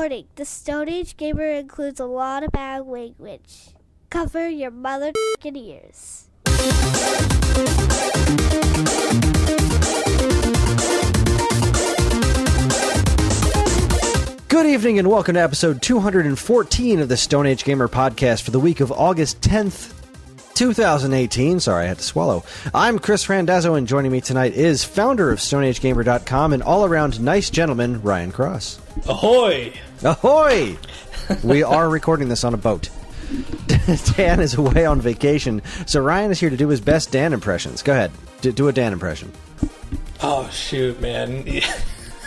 Warning, the Stone Age Gamer includes a lot of bad language. Cover your mother***ing ears. Good evening and welcome to episode 214 of the Stone Age Gamer podcast for the week of August 10th, 2018. Sorry, I had to swallow. I'm Kris Randazzo, and joining me tonight is founder of StoneAgeGamer.com and all-around nice gentleman, Ryan Cross. Ahoy! Ahoy! We are recording this on a boat. Dan is away on vacation, so Ryan is here to do his best Dan impressions. Go ahead, do a Dan impression. Oh, shoot, man.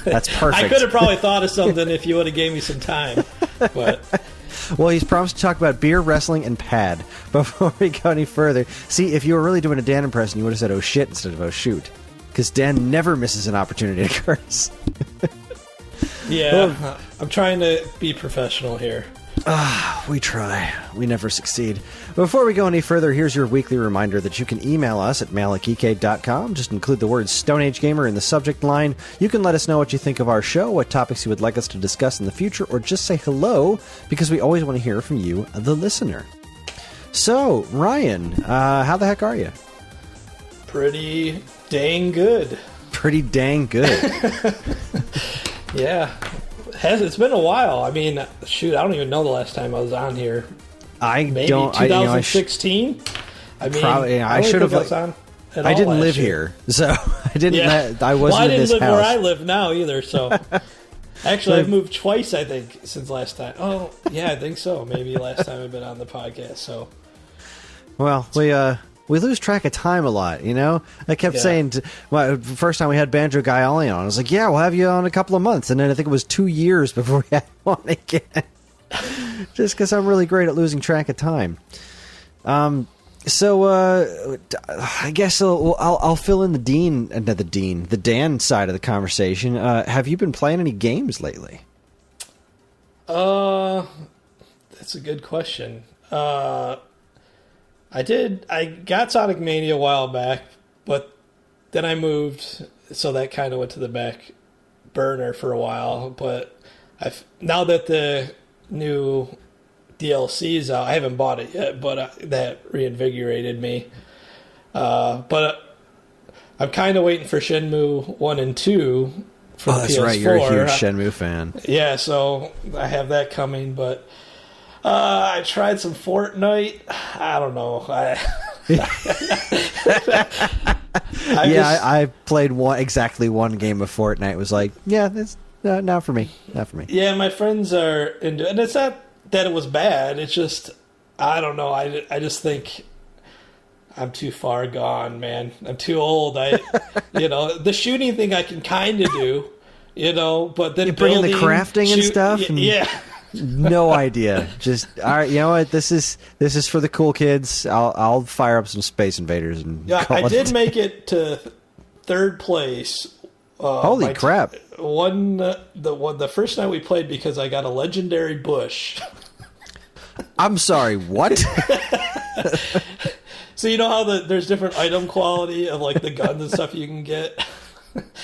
That's perfect. I could have probably thought of something if you would have gave me some time, but... Well, he's promised to talk about beer, wrestling, and pad. Before we go any further, see, if you were really doing a Dan impression, you would have said, oh shit, instead of oh shoot. Because Dan never misses an opportunity to curse. Yeah, I'm trying to be professional here. We try. We never succeed. Before we go any further, here's your weekly reminder that you can email us at mail@geekade.com. Just include the words Stone Age Gamer in the subject line. You can let us know what you think of our show, what topics you would like us to discuss in the future, or just say hello, because we always want to hear from you, the listener. So, Ryan, how the heck are you? Pretty dang good. Pretty dang good. Yeah. It's been a while. I mean, shoot, I don't even know the last time I was on here. Maybe 2016? I should have. I didn't live here, so I didn't. Yeah. I wasn't in this house. I didn't live where I live now either. So actually, I've moved twice. I think since last time. Oh, yeah, I think so. Maybe last time I've been on the podcast. So, well, we lose track of time a lot, you know? I kept saying, first time we had Banjo Guy Ollie on, I was like, yeah, we'll have you on a couple of months. And then I think it was 2 years before we had him on again. Just because I'm really great at losing track of time. So I guess I'll fill in the Dan side of the conversation. Have you been playing any games lately? That's a good question. I got Sonic Mania a while back, but then I moved, so that kind of went to the back burner for a while. But now that the new DLC is out, I haven't bought it yet, but that reinvigorated me. But I'm kind of waiting for Shenmue 1 and 2 for the PS4. That's right, you're a huge Shenmue fan. Yeah, so I have that coming, but... I tried some Fortnite. I don't know. I played exactly one game of Fortnite. It was like, yeah, that's not for me. Not for me. Yeah, my friends are into it. And it's not that it was bad. It's just, I don't know. I just think I'm too far gone, man. I'm too old. The shooting thing I can kind of do, but then you bring in the crafting and stuff. Yeah. No idea. Just all right. You know what? This is for the cool kids. I'll fire up some Space Invaders and. Yeah, I did make it to third place. Holy crap! The first night we played because I got a legendary bush. I'm sorry. What? So you know how there's different item quality of like the guns and stuff you can get.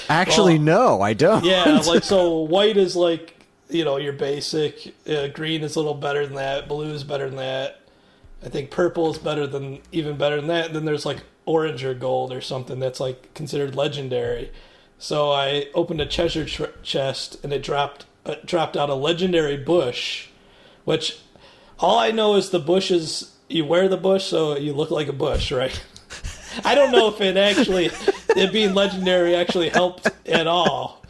Actually, no, I don't. Yeah, like so white is like. Your basic. Green is a little better than that. Blue is better than that. I think purple is even better than that. And then there's like orange or gold or something that's like considered legendary. So I opened a treasure chest and it dropped out a legendary bush, which all I know is the bush is you wear the bush so you look like a bush, right? I don't know if it being legendary actually helped at all,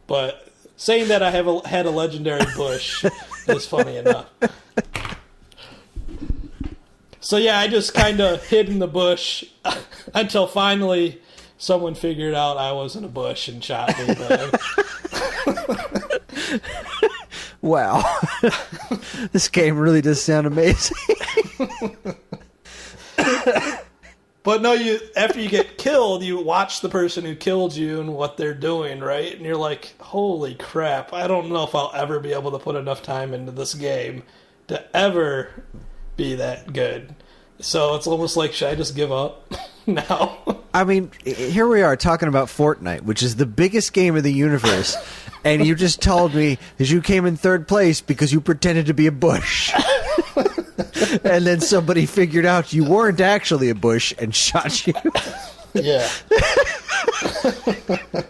but. Saying that I had a legendary bush is funny enough. So yeah, I just kind of hid in the bush until finally someone figured out I was in a bush and shot me. Wow. This game really does sound amazing. But no, after you get killed, you watch the person who killed you and what they're doing, right? And you're like, holy crap, I don't know if I'll ever be able to put enough time into this game to ever be that good. So it's almost like, should I just give up now? I mean, here we are talking about Fortnite, which is the biggest game in the universe, and you just told me that you came in third place because you pretended to be a bush. And then somebody figured out you weren't actually a bush and shot you. Yeah. I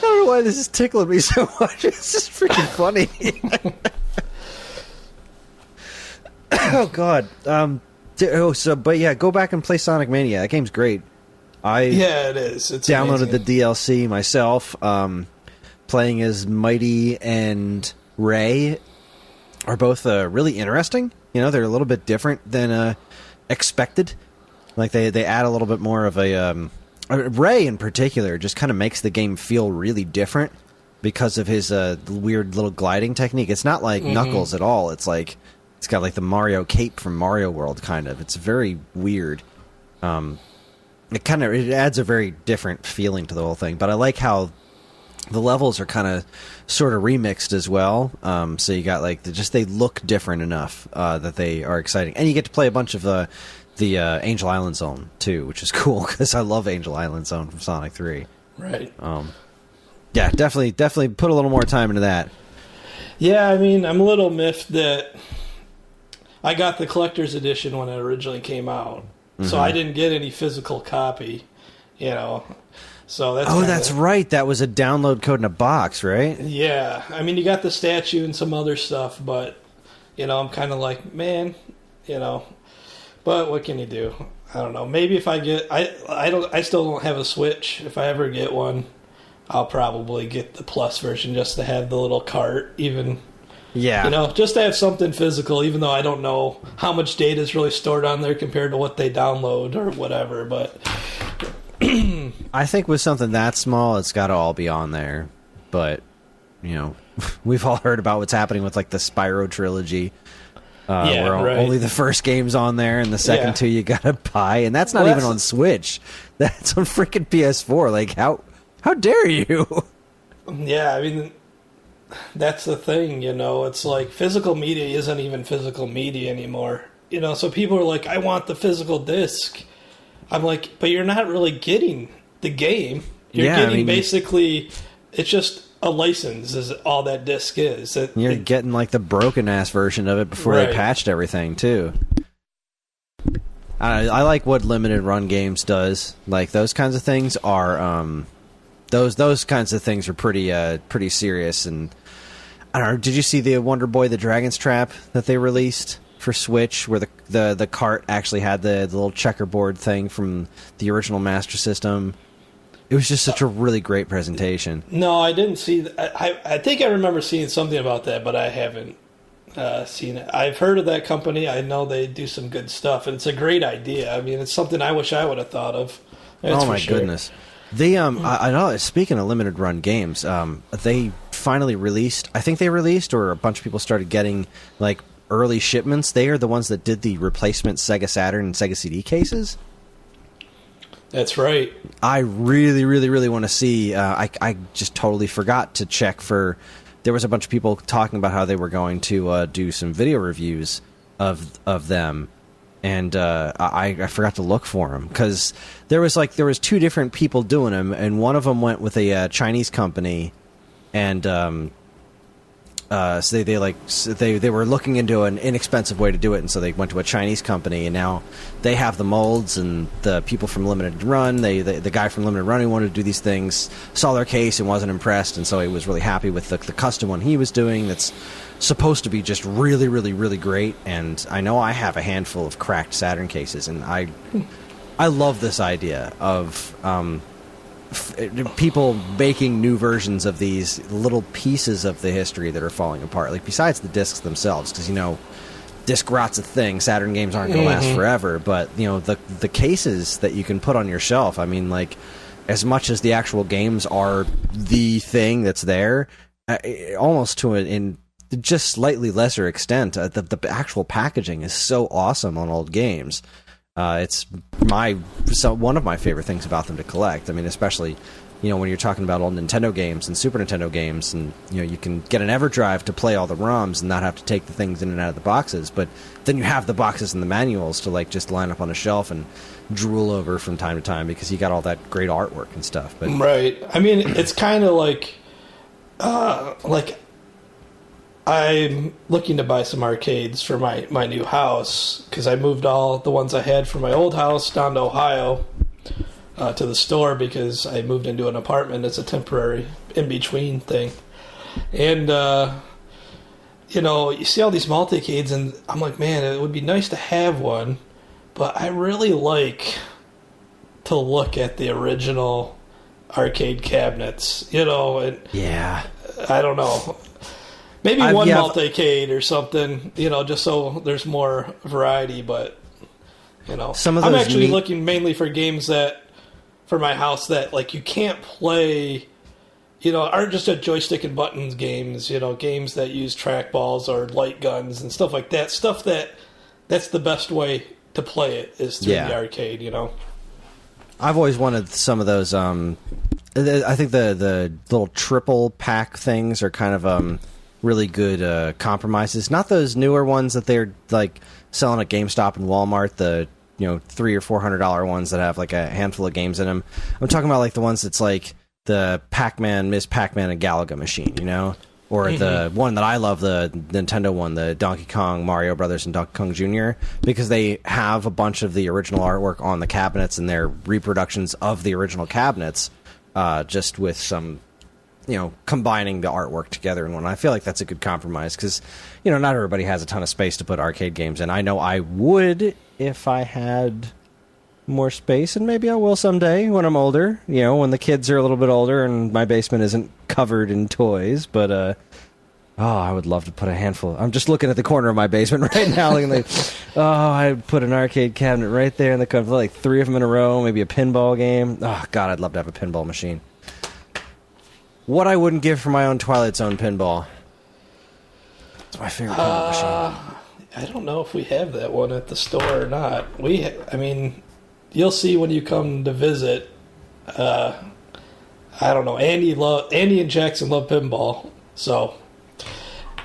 don't know why this is tickling me so much. It's just freaking funny. Oh, God. But yeah, go back and play Sonic Mania. That game's great. Yeah, it is. It's downloaded amazing. the DLC myself. Playing as Mighty and Ray are both really interesting. You know, they're a little bit different than expected. Like they add a little bit more of a Ray in particular just kind of makes the game feel really different because of his weird little gliding technique. It's not like Knuckles at all. It's like it's got like the Mario cape from Mario World kind of. It's very weird. It adds a very different feeling to the whole thing. But I like how the levels are kind of sort of remixed as well. So you got like they look different enough that they are exciting, and you get to play a bunch of the Angel Island Zone too, which is cool because I love Angel Island Zone from Sonic 3. Right. Yeah, definitely put a little more time into that. Yeah, I mean, I'm a little miffed that I got the collector's edition when it originally came out, so I didn't get any physical copy. You know. So that's right. That was a download code in a box, right? Yeah. I mean, you got the statue and some other stuff, but, you know, I'm kind of like, man, you know, but what can you do? I don't know. Maybe if I get, I still don't have a Switch. If I ever get one, I'll probably get the Plus version just to have the little cart, even, yeah, you know, just to have something physical, even though I don't know how much data is really stored on there compared to what they download or whatever, but I think with something that small, it's got to all be on there. But, you know, we've all heard about what's happening with, like, the Spyro trilogy. Where only the first game's on there, and the second two you got to buy. And that's not even on Switch. That's on freaking PS4. Like, how dare you? Yeah, I mean, that's the thing, you know. It's like physical media isn't even physical media anymore. You know, so people are like, I want the physical disc. I'm like, but you're not really getting the game. You're getting basically, it's just a license is all that disc is. You're getting like the broken ass version of it before they patched everything too. I like what limited run games does. Like those kinds of things are those kinds of things are pretty serious. And I don't know. Did you see the Wonder Boy the Dragon's Trap that they released for Switch, where the cart actually had the little checkerboard thing from the original Master System? It was just such a really great presentation. No, I didn't see that. I think I remember seeing something about that, but I haven't seen it. I've heard of that company. I know they do some good stuff, and it's a great idea. I mean, it's something I wish I would have thought of. That's oh my goodness! They I know. Speaking of limited run games, they finally released. I think they released, or a bunch of people started getting like early shipments. They are the ones that did the replacement Sega Saturn and Sega CD cases. That's right. I really, really, really want to see. I just totally forgot to check for. There was a bunch of people talking about how they were going to do some video reviews of them, and I forgot to look for them because there was two different people doing them, and one of them went with a Chinese company, and so they were looking into an inexpensive way to do it, and so they went to a Chinese company, and now they have the molds, and the people from Limited Run, the guy from Limited Run who wanted to do these things saw their case and wasn't impressed, and so he was really happy with the custom one he was doing that's supposed to be just really, really, really great. And I know I have a handful of cracked Saturn cases, and I love this idea of people making new versions of these little pieces of the history that are falling apart, like besides the discs themselves, because you know disc rot's a thing. Saturn games aren't going to last forever, but you know the cases that you can put on your shelf, I mean, like as much as the actual games are the thing that's there, almost to in just slightly lesser extent, the actual packaging is so awesome on old games. It's one of my favorite things about them to collect. I mean, especially when you're talking about old Nintendo games and Super Nintendo games, and you can get an EverDrive to play all the ROMs and not have to take the things in and out of the boxes, but then you have the boxes and the manuals to like just line up on a shelf and drool over from time to time because you got all that great artwork and stuff. But right, I mean, it's kind of like I'm looking to buy some arcades for my new house because I moved all the ones I had from my old house down to Ohio to the store because I moved into an apartment as a temporary in-between thing. And, you see all these multi-cades, and I'm like, man, it would be nice to have one, but I really like to look at the original arcade cabinets, and yeah, I don't know. Maybe one multi-cade or something, just so there's more variety, but, Some of those I'm actually looking mainly for games for my house that, like, you can't play, aren't just a joystick and buttons games, games that use trackballs or light guns and stuff like that. Stuff that's the best way to play it is through the arcade, I've always wanted some of those, I think the little triple pack things are kind of, really good compromises. Not those newer ones that they're like selling at GameStop and Walmart, the $300 or $400 ones that have like a handful of games in them. I'm talking about like the ones that's like the Pac-Man, Ms. Pac-Man and Galaga machine, or the one that I love, the Nintendo one, the Donkey Kong, Mario Brothers, and Donkey Kong Jr., because they have a bunch of the original artwork on the cabinets and they're reproductions of the original cabinets, just with some combining the artwork together in one. I feel like that's a good compromise because, not everybody has a ton of space to put arcade games in. I know I would if I had more space, and maybe I will someday when I'm older, when the kids are a little bit older and my basement isn't covered in toys. But, I would love to put a handful. I'm just looking at the corner of my basement right now. I'd put an arcade cabinet right there in the corner, like 3 of them in a row, maybe a pinball game. Oh, God, I'd love to have a pinball machine. What I wouldn't give for my own Twilight Zone pinball. It's my favorite pinball machine. I don't know if we have that one at the store or not. You'll see when you come to visit. I don't know. Andy and Jackson love pinball, so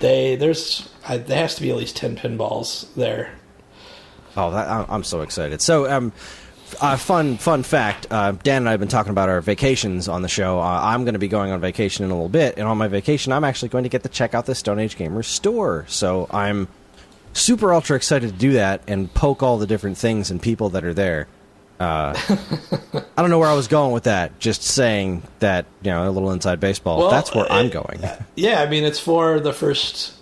there has to be at least 10 pinballs there. Oh, I'm so excited. So, fun fact, Dan and I have been talking about our vacations on the show. I'm going to be going on vacation in a little bit, and on my vacation, I'm actually going to get to check out the Stone Age Gamer store. So I'm super ultra excited to do that and poke all the different things and people that are there. I don't know where I was going with that, just saying that, a little inside baseball. Well, that's where I'm going. Yeah, it's for the first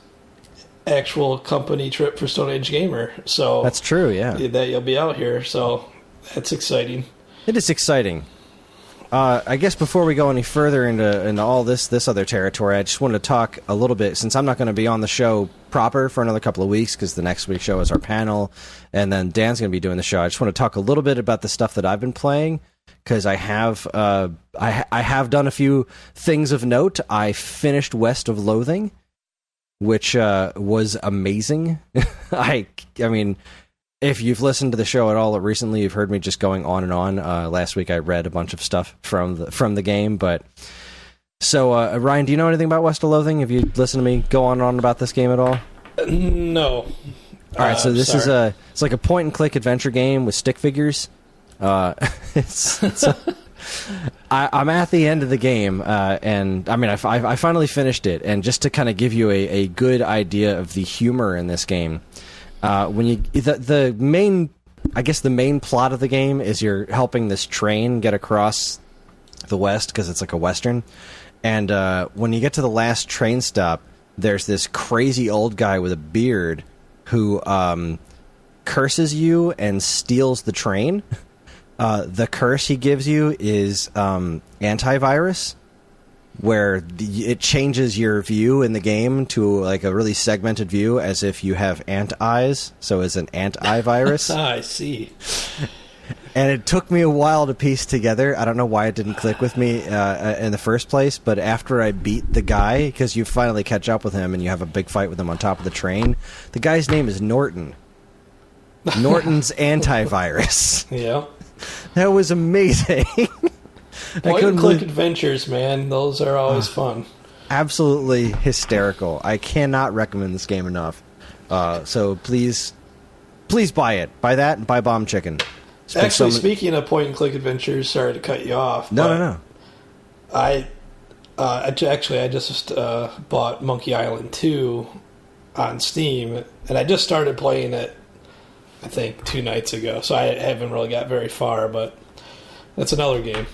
actual company trip for Stone Age Gamer. So that's true, yeah. That you'll be out here, so that's exciting. It is exciting. I guess before we go any further into all this other territory, I just wanted to talk a little bit, since I'm not going to be on the show proper for another couple of weeks, because the next week's show is our panel, and then Dan's going to be doing the show. I just want to talk a little bit about the stuff that I've been playing, because I have done a few things of note. I finished West of Loathing, which was amazing. I mean, if you've listened to the show at all recently, you've heard me just going on and on. Last week I read a bunch of stuff from the game, but so Ryan, do you know anything about West of Loathing? Have you listened to me go on and on about this game at all? No. All right, so this is it's like a point and click adventure game with stick figures. I'm at the end of the game, and I finally finished it. And just to kind of give you a good idea of the humor in this game, the main plot of the game is you're helping this train get across the West because it's like a Western. And when you get to the last train stop, there's this crazy old guy with a beard who curses you and steals the train. The curse he gives you is antivirus, where it changes your view in the game to like a really segmented view, as if you have ant eyes, so it's an antivirus. I see. And it took me a while to piece together. I don't know why it didn't click with me in the first place, but after I beat the guy, because you finally catch up with him and you have a big fight with him on top of the train, the guy's name is Norton. Norton's antivirus. Yeah. That was amazing. Point and click adventures, man. Those are always fun. Absolutely hysterical. I cannot recommend this game enough. So please buy it. Buy that and buy Bomb Chicken. Actually, speaking of point and click adventures, sorry to cut you off. No. I just bought Monkey Island 2 on Steam, and I just started playing it, I think, 2 nights ago. So I haven't really got very far, but that's another game.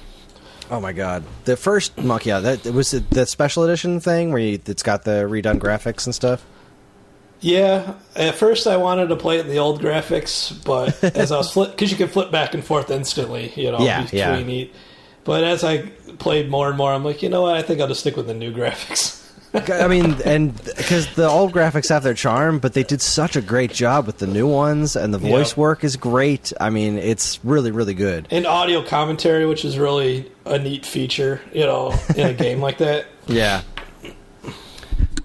Oh my god, the first Monkey Island, that was the special edition thing where it's got the redone graphics and stuff. Yeah, at first I wanted to play it in the old graphics, but as I was because you can flip back and forth instantly, between each. But as I played more and more, I'm like, you know what? I think I'll just stick with the new graphics. I mean, and because the old graphics have their charm, but they did such a great job with the new ones, and the voice work is great. I mean, it's really, really good. And audio commentary, which is really a neat feature, in a game like that. Yeah.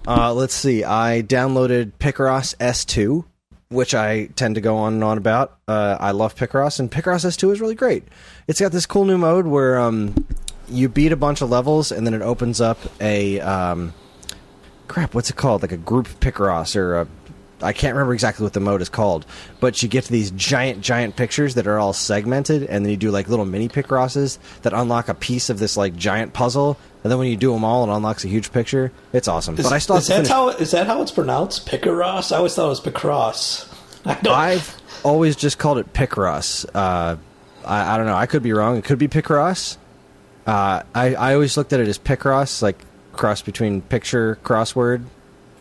Let's see. I downloaded Picross S2, which I tend to go on and on about. I love Picross, and Picross S2 is really great. It's got this cool new mode where you beat a bunch of levels, and then it opens up a what's it called? Like a group Picross, or I can't remember exactly what the mode is called. But you get to these giant pictures that are all segmented, and then you do like little mini Picrosses that unlock a piece of this like giant puzzle. And then when you do them all, it unlocks a huge picture. It's awesome. But I still have to finish. Is that how it's pronounced? Picross? I always thought it was Picross. I've always just called it Picross. I don't know. I could be wrong. It could be Picross. I always looked at it as Picross, like cross between picture crossword.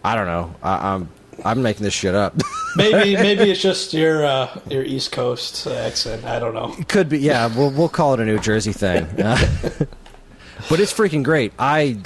I don't know. I'm making this shit up. maybe it's just your East Coast accent. I don't know. It could be. Yeah, we'll call it a New Jersey thing. But it's freaking great. I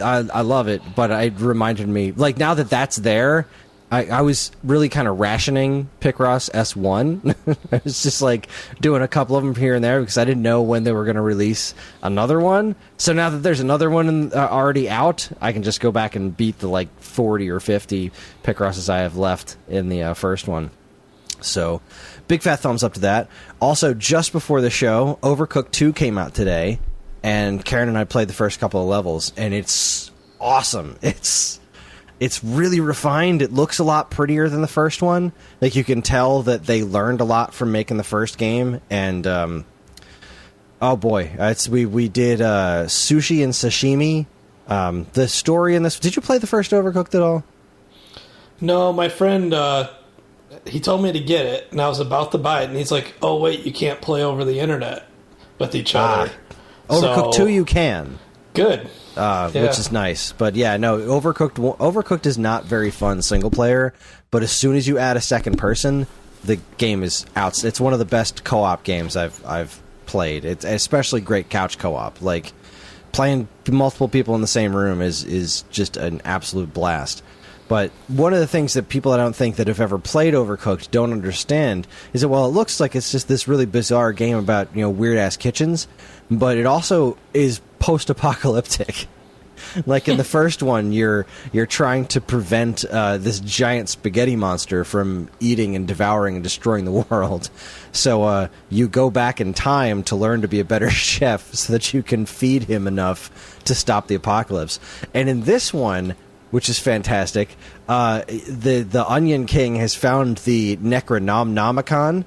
love it, but it reminded me, like, now that that's there, I was really kind of rationing Picross S1. I was just, like, doing a couple of them here and there because I didn't know when they were going to release another one. So now that there's another one already out, I can just go back and beat the, like, 40 or 50 Picrosses I have left in the first one. So, big fat thumbs up to that. Also, just before the show, Overcooked 2 came out today. And Karen and I played the first couple of levels, and it's awesome. It's really refined. It looks a lot prettier than the first one. Like, you can tell that they learned a lot from making the first game. And oh boy, we did sushi and sashimi. The story in this. Did you play the first Overcooked at all? No, my friend. He told me to get it, and I was about to buy it, and he's like, "Oh wait, you can't play over the internet with each other." Overcooked 2 you can. Good. Which is nice. But yeah, no, Overcooked is not very fun single player, but as soon as you add a second person, the game is out. It's one of the best co-op games I've played. It's especially great couch co-op. Like, playing multiple people in the same room is just an absolute blast. But one of the things that people I don't think that have ever played Overcooked don't understand is that, well, it looks like it's just this really bizarre game about, weird-ass kitchens, but it also is post-apocalyptic. Like in the first one, you're trying to prevent this giant spaghetti monster from eating and devouring and destroying the world. So you go back in time to learn to be a better chef so that you can feed him enough to stop the apocalypse. And in this one, which is fantastic, the Onion King has found the Necronomicon,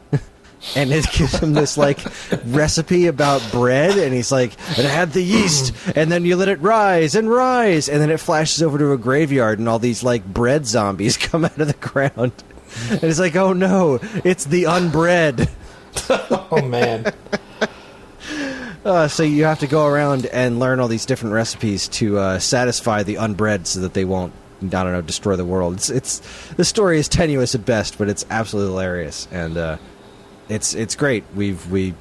and it gives him this, like, recipe about bread, and he's like, it had the yeast, and then you let it rise, and then it flashes over to a graveyard, and all these, like, bread zombies come out of the ground. And it's like, oh no, it's the unbread. Oh, man. So you have to go around and learn all these different recipes to satisfy the unbread so that they won't, destroy the world. It's the story is tenuous at best, but it's absolutely hilarious, and it's great. We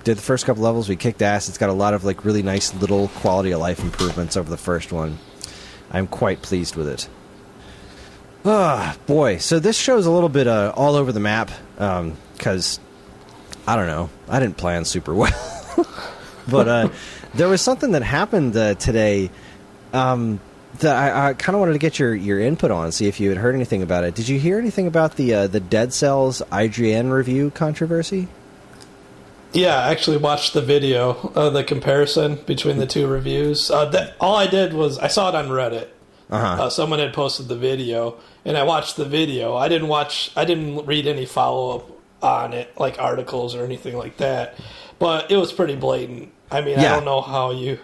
did the first couple levels. We kicked ass. It's got a lot of, like, really nice little quality of life improvements over the first one. I'm quite pleased with it. Ah, boy. So this show's a little bit all over the map because I don't know. I didn't plan super well. But there was something that happened today that I kind of wanted to get your input on, see if you had heard anything about it. Did you hear anything about the Dead Cells IGN review controversy? Yeah, I actually watched the video, the comparison between the two reviews. All I did was I saw it on Reddit. Someone had posted the video, and I watched the video. I didn't read any follow up on it, like articles or anything like that. But it was pretty blatant. I mean, I don't know how you.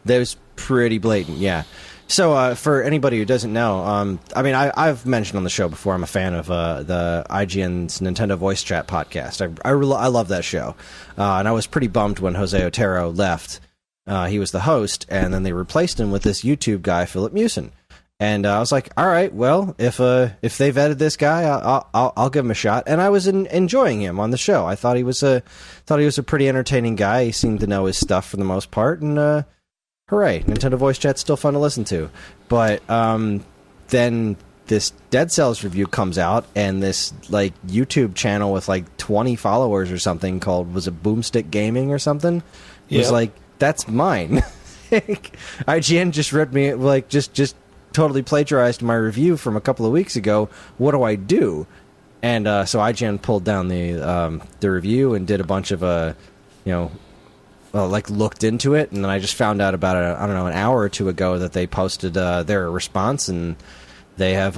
That was pretty blatant, yeah. So, for anybody who doesn't know, I mean, I've mentioned on the show before, I'm a fan of the IGN's Nintendo Voice Chat podcast. I love that show. And I was pretty bummed when Jose Otero left. He was the host, and then they replaced him with this YouTube guy, Philip Mewson. And I was like, all right, well, if they vetted this guy, I'll give him a shot. And I was enjoying him on the show. I thought he was a pretty entertaining guy. He seemed to know his stuff for the most part, and hooray, Nintendo Voice Chat's still fun to listen to. But then this Dead Cells review comes out, and this like YouTube channel with like 20 followers or something was it Boomstick Gaming or something? It was like, that's mine. IGN just read me, like, just totally plagiarized my review from a couple of weeks ago. What do I do? And so IGN pulled down the review and did a bunch of looked into it, and then I just found out about it, I don't know, an hour or two ago that they posted their response, and they have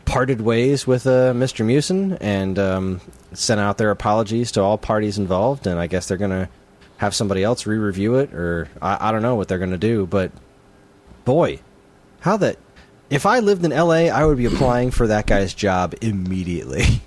parted ways with Mr. Mewson and sent out their apologies to all parties involved, and I guess they're going to have somebody else re-review it, or I don't know what they're going to do, but boy, if I lived in LA, I would be applying for that guy's job immediately.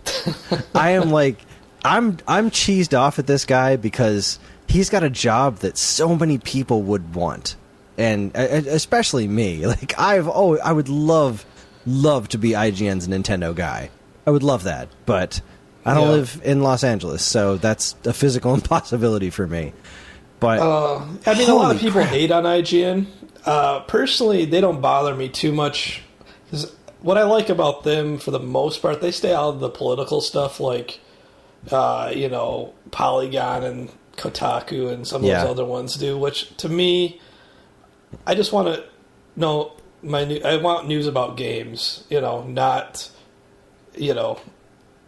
I am like, I'm cheesed off at this guy because he's got a job that so many people would want, and especially me. Like I would love to be IGN's Nintendo guy. I would love that, but I don't live in Los Angeles, so that's a physical impossibility for me. But I mean, a lot of people hate on IGN. Personally, they don't bother me too much. 'Cause what I like about them, for the most part, they stay out of the political stuff, like Polygon and Kotaku and some of those other ones do. Which to me, I just want to know I want news about games. Not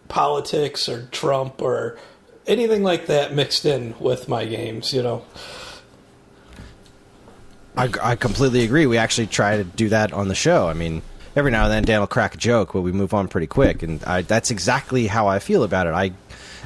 politics or Trump or anything like that mixed in with my games. I completely agree. We actually try to do that on the show. I mean, every now and then Dan will crack a joke, but we move on pretty quick, and that's exactly how I feel about it.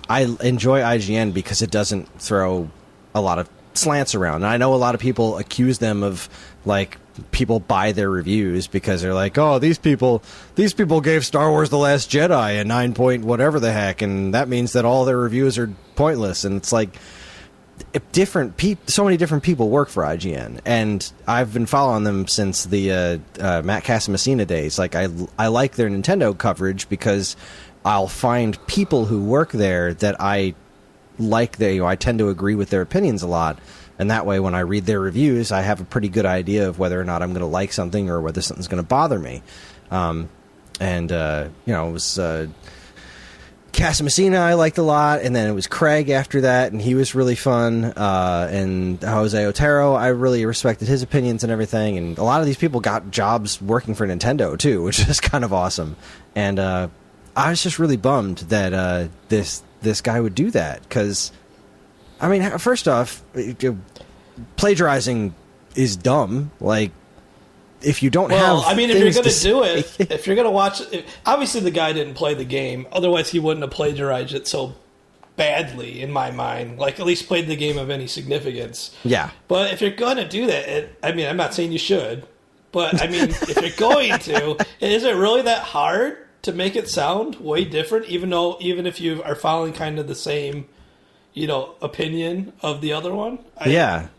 I enjoy IGN because it doesn't throw a lot of slants around. And I know a lot of people accuse them of, like, people buy their reviews because they're like, oh, these people gave Star Wars The Last Jedi a 9 point whatever the heck, and that means that all their reviews are pointless. And it's like, so many different people work for IGN, and I've been following them since the Matt Casamassina days. Like, I like their Nintendo coverage because I'll find people who work there that I like. I tend to agree with their opinions a lot, and that way when I read their reviews, I have a pretty good idea of whether or not I'm going to like something or whether something's going to bother me. It was Casamassina I liked a lot, and then it was Craig after that, and he was really fun, and Jose Otero, I really respected his opinions and everything, and a lot of these people got jobs working for Nintendo too, which is kind of awesome. And I was just really bummed that this guy would do that, because, I mean, first off, plagiarizing is dumb. Like, if you don't have, I mean, if you're going to do it, if you're going to watch it, obviously the guy didn't play the game. Otherwise, he wouldn't have plagiarized it so badly, in my mind. Like, at least played the game of any significance. Yeah. But if you're going to do that, I mean, I'm not saying you should, but I mean, if you're going to, is it really that hard to make it sound way different? Even if you are following kind of the same, opinion of the other one. I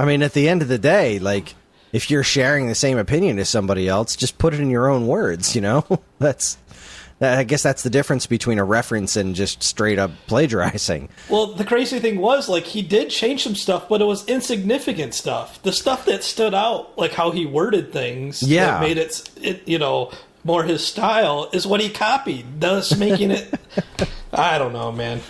mean, at the end of the day, like, if you're sharing the same opinion as somebody else, just put it in your own words, I guess that's the difference between a reference and just straight up plagiarizing. Well, the crazy thing was, like, he did change some stuff, but it was insignificant stuff. The stuff that stood out, like how he worded things, that made it more his style, is what he copied, thus making it... I don't know, man.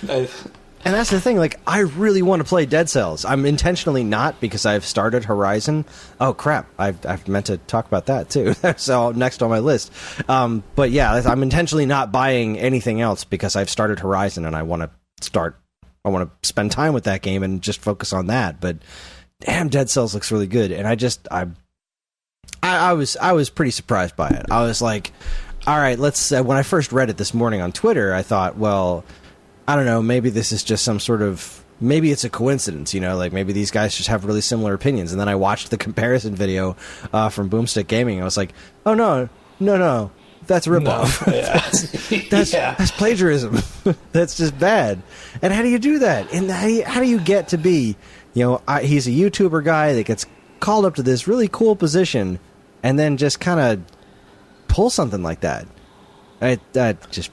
And that's the thing, like, I really want to play Dead Cells. I'm intentionally not, because I've started Horizon. Oh, crap. I've meant to talk about that, too. So, next on my list. But yeah, I'm intentionally not buying anything else because I've started Horizon and I want to start I want to spend time with that game and just focus on that. But damn, Dead Cells looks really good, and I was pretty surprised by it. I was like, all right, let's. When I first read it this morning on Twitter, I thought, well, I don't know, maybe this is just some sort of, maybe it's a coincidence, you know, like maybe these guys just have really similar opinions. And then I watched the comparison video from Boomstick Gaming. I was like, oh no, that's a ripoff. No, yeah. That's plagiarism. That's just bad. And how do you do that? And how do you get to be, you know, he's a YouTuber guy that gets called up to this really cool position and then just kind of pull something like that? That just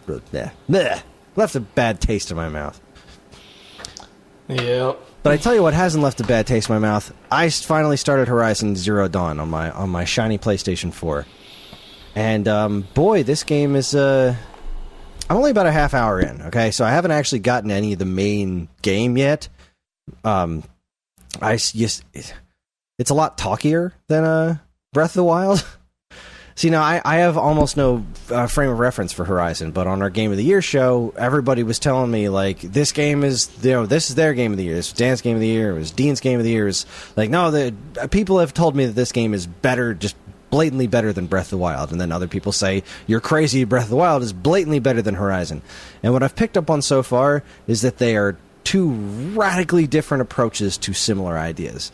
left a bad taste in my mouth. Yeah. But I tell you what hasn't left a bad taste in my mouth. I finally started Horizon Zero Dawn on my shiny PlayStation 4. And boy, this game is I'm only about a half hour in, okay? So I haven't actually gotten any of the main game yet. It's a lot talkier than Breath of the Wild. See, now, I have almost no frame of reference for Horizon, but on our Game of the Year show, everybody was telling me, like, this game is, you know, this is their Game of the Year. This was Dan's Game of the Year. It was Dean's Game of the Year. It's like, no, people have told me that this game is better, just blatantly better than Breath of the Wild. And then other people say, you're crazy, Breath of the Wild is blatantly better than Horizon. And what I've picked up on so far is that they are two radically different approaches to similar ideas.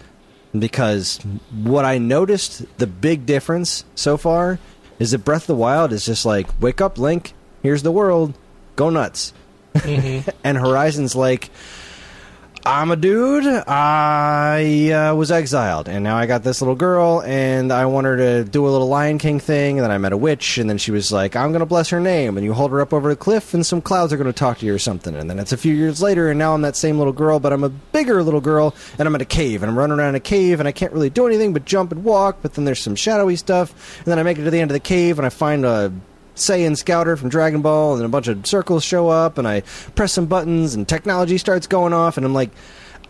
Because what I noticed, the big difference so far, is that Breath of the Wild is just like, wake up, Link, here's the world, go nuts. Mm-hmm. And Horizon's like, I'm a dude, I was exiled, and now I got this little girl, and I want her to do a little Lion King thing, and then I met a witch, and then she was like, I'm going to bless her name, and you hold her up over a cliff, and some clouds are going to talk to you or something, and then it's a few years later, and now I'm that same little girl, but I'm a bigger little girl, and I'm in a cave, and I'm running around in a cave, and I can't really do anything but jump and walk, but then there's some shadowy stuff, and then I make it to the end of the cave, and I find a Saiyan Scouter from Dragon Ball, and then a bunch of circles show up, and I press some buttons, and technology starts going off, and I'm like,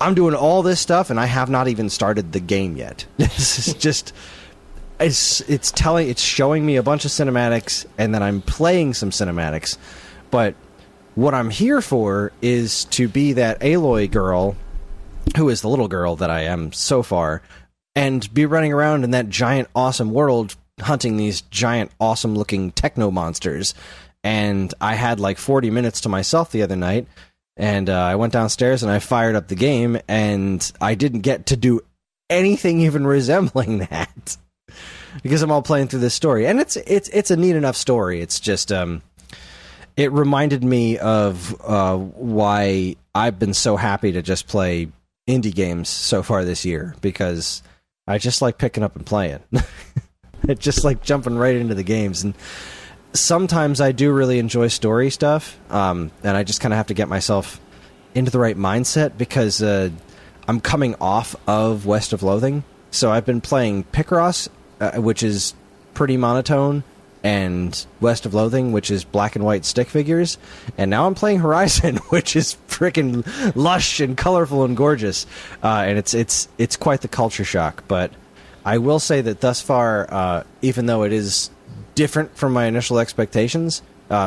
I'm doing all this stuff, and I have not even started the game yet. This is just, it's showing me a bunch of cinematics, and then I'm playing some cinematics, but what I'm here for is to be that Aloy girl, who is the little girl that I am so far, and be running around in that giant, awesome world, hunting these giant, awesome-looking techno monsters. And I had like 40 minutes to myself the other night, and I went downstairs and I fired up the game, and I didn't get to do anything even resembling that because I'm all playing through this story, and it's a neat enough story. It's just it reminded me of why I've been so happy to just play indie games so far this year, because I just like picking up and playing. It's just like jumping right into the games. And sometimes I do really enjoy story stuff, and I just kind of have to get myself into the right mindset, because I'm coming off of West of Loathing. So I've been playing Picross, which is pretty monotone, and West of Loathing, which is black and white stick figures. And now I'm playing Horizon, which is freaking lush and colorful and gorgeous. And it's quite the culture shock. But I will say that thus far, even though it is different from my initial expectations,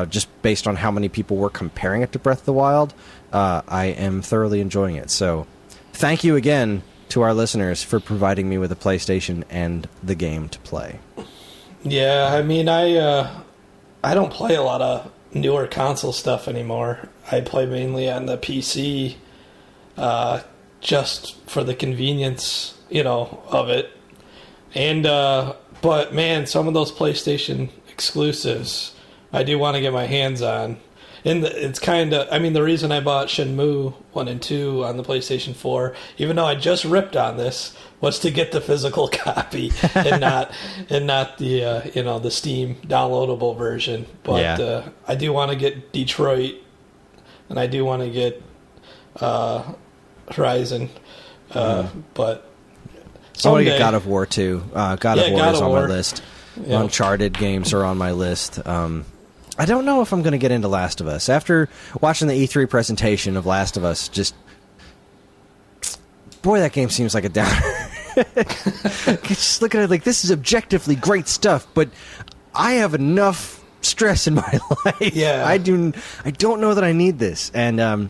just based on how many people were comparing it to Breath of the Wild, I am thoroughly enjoying it. So thank you again to our listeners for providing me with a PlayStation and the game to play. Yeah, I mean, I don't play a lot of newer console stuff anymore. I play mainly on the PC, just for the convenience, of it. And but man, some of those PlayStation exclusives, I do want to get my hands on. And it's kind of, I mean, the reason I bought Shenmue 1 and 2 on the PlayStation 4, even though I just ripped on this, was to get the physical copy and not the the Steam downloadable version. But yeah. I do want to get Detroit, and I do want to get Horizon, but someday, I want to get God of War too. God of War is on my list. Yeah. Uncharted games are on my list. I don't know if I'm going to get into Last of Us. After watching the E3 presentation of Last of Us, boy, that game seems like a downer. Just looking at it like, this is objectively great stuff, but I have enough stress in my life. Yeah. I don't know that I need this. And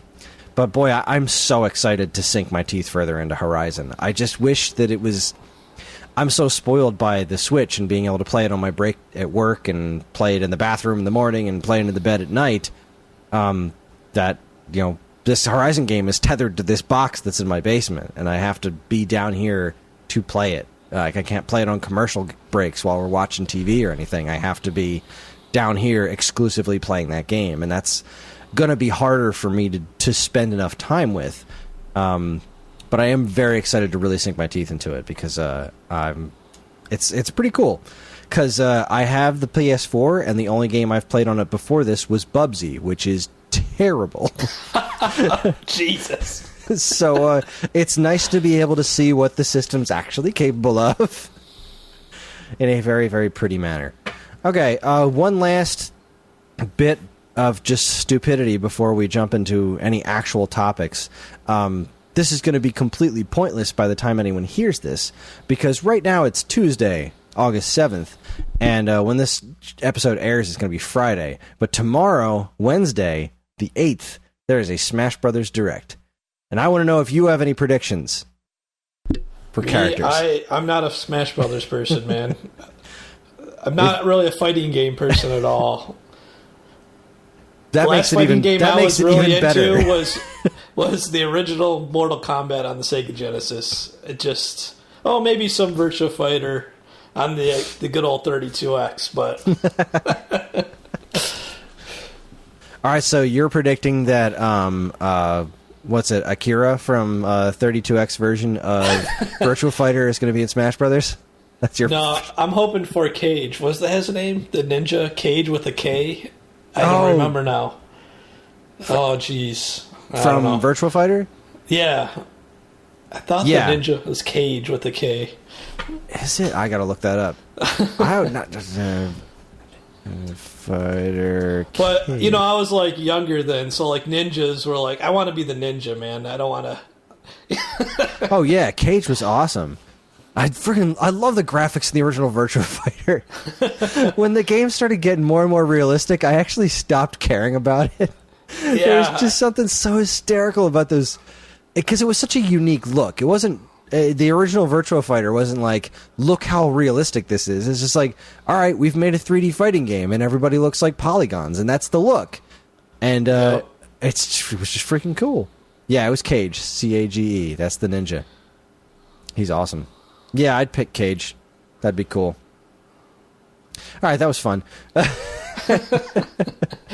But boy, I'm so excited to sink my teeth further into Horizon. I just wish that it was... I'm so spoiled by the Switch and being able to play it on my break at work and play it in the bathroom in the morning and play it in the bed at night, that, you know, this Horizon game is tethered to this box that's in my basement, and I have to be down here to play it. Like, I can't play it on commercial breaks while we're watching TV or anything. I have to be down here exclusively playing that game, and that's going to be harder for me to spend enough time with. But I am very excited to really sink my teeth into it because it's pretty cool. Because I have the PS4, and the only game I've played on it before this was Bubsy, which is terrible. Jesus. So it's nice to be able to see what the system's actually capable of in a very, very pretty manner. Okay, one last bit of just stupidity before we jump into any actual topics. This is going to be completely pointless by the time anyone hears this, because right now it's Tuesday, August 7th, and when this episode airs, it's going to be Friday. But tomorrow, Wednesday, the 8th, there is a Smash Brothers Direct. And I want to know if you have any predictions for characters. I'm not a Smash Brothers person, man. I'm not really a fighting game person at all. That makes it even better. was the original Mortal Kombat on the Sega Genesis. It just maybe some Virtua Fighter on the good old 32X, but all right. So you're predicting that what's it, Akira from 32X version of Virtua Fighter is going to be in Smash Brothers? That's your no. I'm hoping for Cage. What's his name? The ninja Cage with a K. I don't remember now. Oh, jeez. From Virtua Fighter? Yeah. I thought the ninja was Cage with a K. Is it? I gotta look that up. I would not... Fighter But, Cage. I was, younger then, so, ninjas were I want to be the ninja, man. I don't want to... Oh, yeah. Cage was awesome. I love the graphics in the original Virtua Fighter. When the game started getting more and more realistic, I actually stopped caring about it. Yeah. There was just something so hysterical about those, because it was such a unique look. It wasn't the original Virtua Fighter wasn't look how realistic this is. It's just all right, we've made a 3D fighting game and everybody looks like polygons, and that's the look. And it was just freaking cool. Yeah, it was Cage, Cage. That's the ninja. He's awesome. Yeah, I'd pick Cage. That'd be cool. All right, that was fun.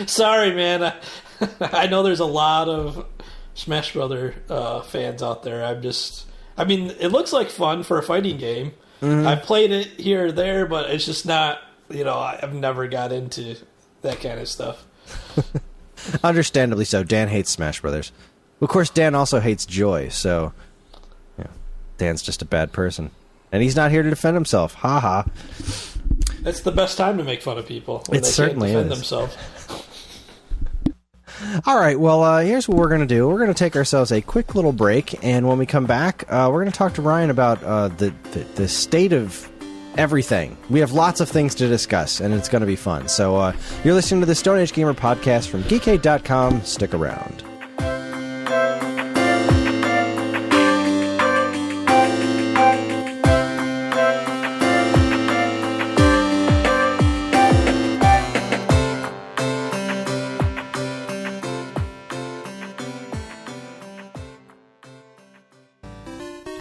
Sorry, man. I know there's a lot of Smash Brother fans out there. It looks like fun for a fighting game. Mm-hmm. I've played it here or there, but it's just not, I've never got into that kind of stuff. Understandably so. Dan hates Smash Brothers. Of course, Dan also hates Joy, so Dan's just a bad person. And he's not here to defend himself. Ha ha. That's the best time to make fun of people. When it certainly can't defend is. Themselves. All right, well, here's what we're going to do. We're going to take ourselves a quick litlittle break, and when we come back, we're going to talk to Ryan about the state of everything. We have lots of things to discuss, and it's going to be fun. So you're listening to the Stone Age Gamer podcast from Geekade.com. Stick around.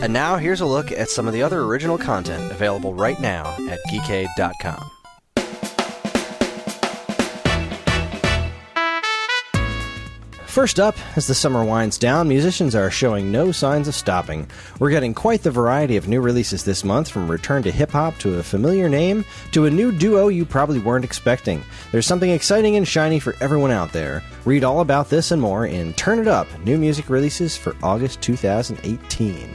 And now, here's a look at some of the other original content available right now at Geekade.com. First up, as the summer winds down, musicians are showing no signs of stopping. We're getting quite the variety of new releases this month, from return to hip-hop to a familiar name to a new duo you probably weren't expecting. There's something exciting and shiny for everyone out there. Read all about this and more in Turn It Up, new music releases for August 2018.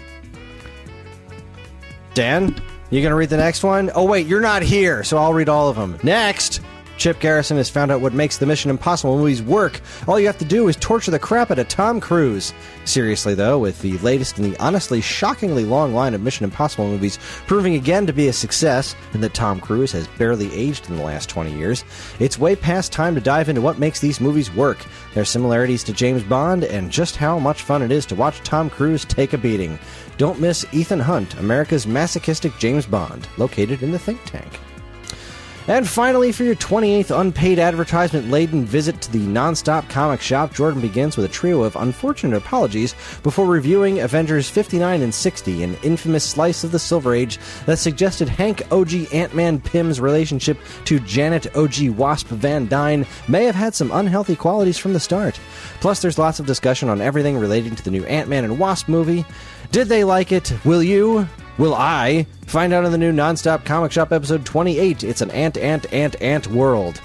Dan, you gonna read the next one? Oh wait, you're not here, so I'll read all of them. Next! Chip Garrison has found out what makes the Mission Impossible movies work. All you have to do is torture the crap out of Tom Cruise. Seriously, though, with the latest in the honestly shockingly long line of Mission Impossible movies proving again to be a success, and that Tom Cruise has barely aged in the last 20 years, it's way past time to dive into what makes these movies work, their similarities to James Bond, and just how much fun it is to watch Tom Cruise take a beating. Don't miss Ethan Hunt, America's masochistic James Bond, located in the think tank. And finally, for your 28th unpaid advertisement-laden visit to the non-stop comic shop, Jordan begins with a trio of unfortunate apologies before reviewing Avengers 59 and 60, an infamous slice of the Silver Age that suggested Hank OG Ant-Man Pym's relationship to Janet OG Wasp Van Dyne may have had some unhealthy qualities from the start. Plus, there's lots of discussion on everything relating to the new Ant-Man and Wasp movie. Did they like it? Will you? Will I? Find out in the new Nonstop Comic Shop episode 28. It's an ant world.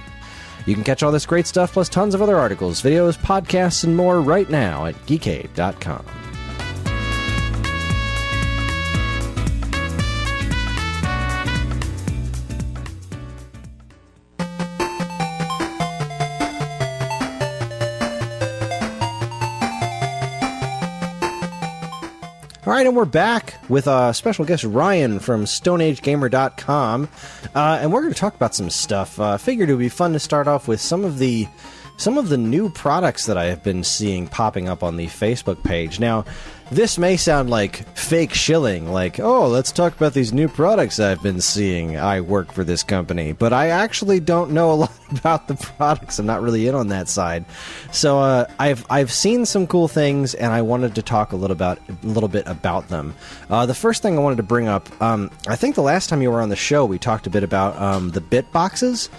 You can catch all this great stuff plus tons of other articles, videos, podcasts, and more right now at geekade.com. All right, and we're back with special guest Ryan from StoneAgeGamer.com, and we're going to talk about some stuff. Figured it would be fun to start off with some of the new products that I have been seeing popping up on the Facebook page. Now, this may sound like fake shilling, like, oh, let's talk about these new products I've been seeing. I work for this company, but I actually don't know a lot about the products. I'm not really in on that side. So I've seen some cool things, and I wanted to talk a little bit about them. The first thing I wanted to bring up, I think the last time you were on the show, we talked a bit about the bit boxes.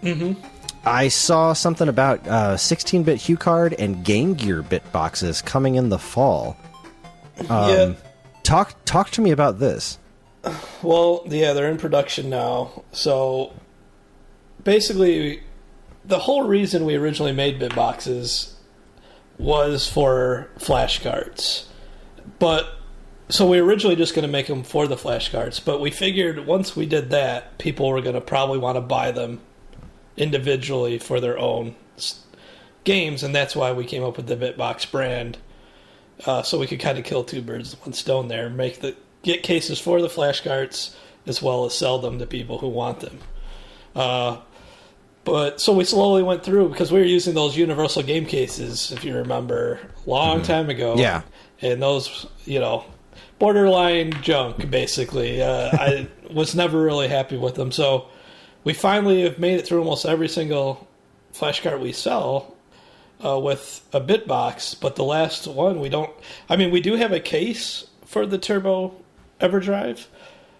Mm-hmm. I saw something about 16-bit HuCard and Game Gear bit boxes coming in the fall. Yeah. Talk to me about this. Well, yeah, they're in production now. So basically, the whole reason we originally made bit boxes was for flashcards. So we were originally just going to make them for the flashcards, but we figured once we did that, people were going to probably want to buy them individually for their own games, and that's why we came up with the BitBox brand, so we could kind of kill two birds with one stone there, get cases for the flashcards as well as sell them to people who want them. But so we slowly went through, because we were using those universal game cases, if you remember, long time ago. Yeah. And those, borderline junk, basically. I was never really happy with them, so we finally have made it through almost every single flashcard we sell with a bit box, but the last one we don't. I mean, we do have a case for the Turbo EverDrive.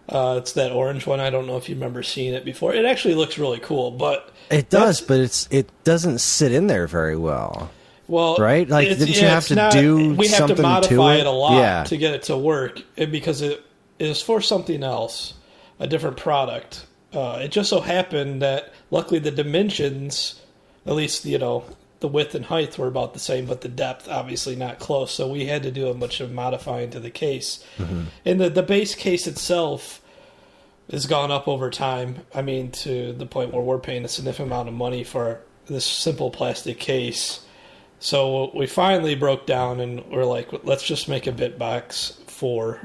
It's that orange one. I don't know if you remember seeing it before. It actually looks really cool, but it does, but it doesn't sit in there very well. Well, right? Like, didn't you have to do we have something to modify to it a lot to get it to work, because it is for something else, a different product. It just so happened that luckily the dimensions, at least, the width and height were about the same, but the depth obviously not close. So we had to do a bunch of modifying to the case. Mm-hmm. And the base case itself has gone up over time. I mean, to the point where we're paying a significant amount of money for this simple plastic case. So we finally broke down and we're like, let's just make a bit box for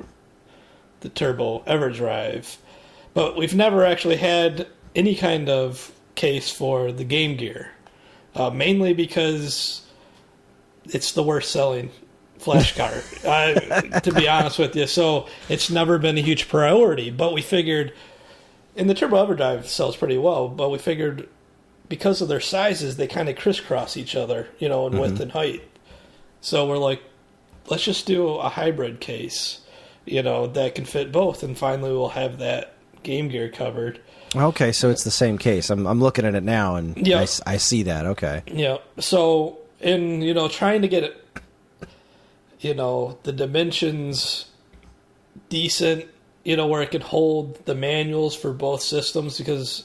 the Turbo EverDrive. But we've never actually had any kind of case for the Game Gear, mainly because it's the worst selling flash card, to be honest with you. So it's never been a huge priority. But we figured, and the Turbo EverDrive sells pretty well, but we figured because of their sizes, they kind of crisscross each other, in width and height. So we're like, let's just do a hybrid case, that can fit both, and finally we'll have that Game Gear covered. Okay, so it's the same case. I'm looking at it now, and yep. I see that. Okay. Yeah. So in trying to get it, the dimensions decent, where it can hold the manuals for both systems, because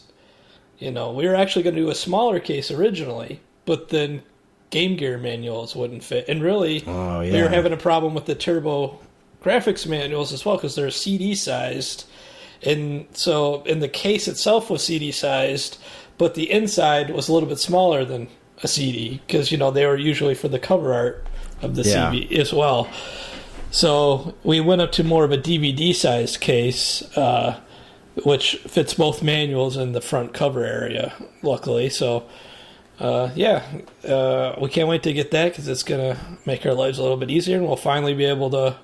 we were actually going to do a smaller case originally, but then Game Gear manuals wouldn't fit, and really we were having a problem with the Turbo graphics manuals as well, because they're CD sized. And so, in the case itself was CD sized, but the inside was a little bit smaller than a CD because they were usually for the cover art of the CD as well. So we went up to more of a DVD-sized case, which fits both manuals in the front cover area, luckily. So, we can't wait to get that because it's going to make our lives a little bit easier, and we'll finally be able to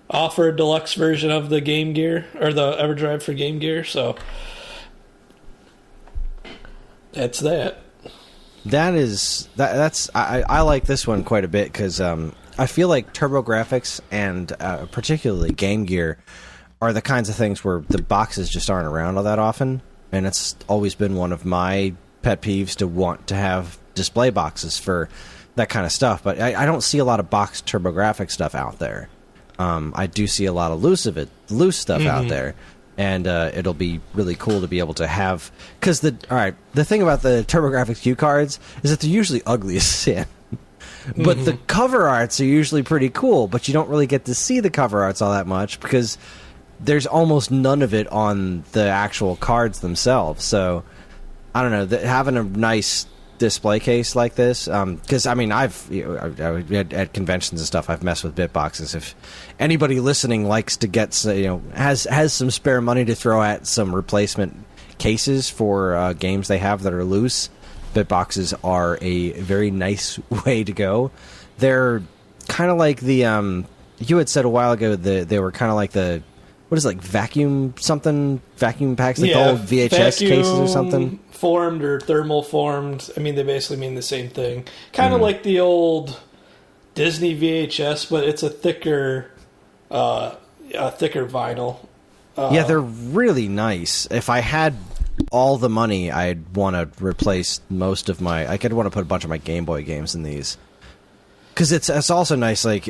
offer a deluxe version of the Game Gear, or the EverDrive for Game Gear. So that's that. I like this one quite a bit because I feel like TurboGrafx and particularly Game Gear are the kinds of things where the boxes just aren't around all that often, and it's always been one of my pet peeves to want to have display boxes for that kind of stuff. But I don't see a lot of boxed TurboGrafx stuff out there. I do see a lot of loose stuff out there. And it'll be really cool to be able to have, because the thing about the TurboGrafx cue cards is that they're usually ugly as sin, but the cover arts are usually pretty cool. But you don't really get to see the cover arts all that much because there's almost none of it on the actual cards themselves. So I don't know, having a nice display case like this, because I've at conventions and stuff, I've messed with bit boxes. If anybody listening likes to get has some spare money to throw at some replacement cases for games they have that are loose, bit boxes are a very nice way to go. They're kind of like the you had said a while ago they were kind of like the, what is it, like vacuum packs, like the old VHS cases or something? Formed or thermal formed. I mean, they basically mean the same thing. Kind of like the old Disney VHS, but it's a thicker vinyl. Yeah, they're really nice. If I had all the money, I'd want to replace most of my... I'd want to put a bunch of my Game Boy games in these. Because it's also nice, like...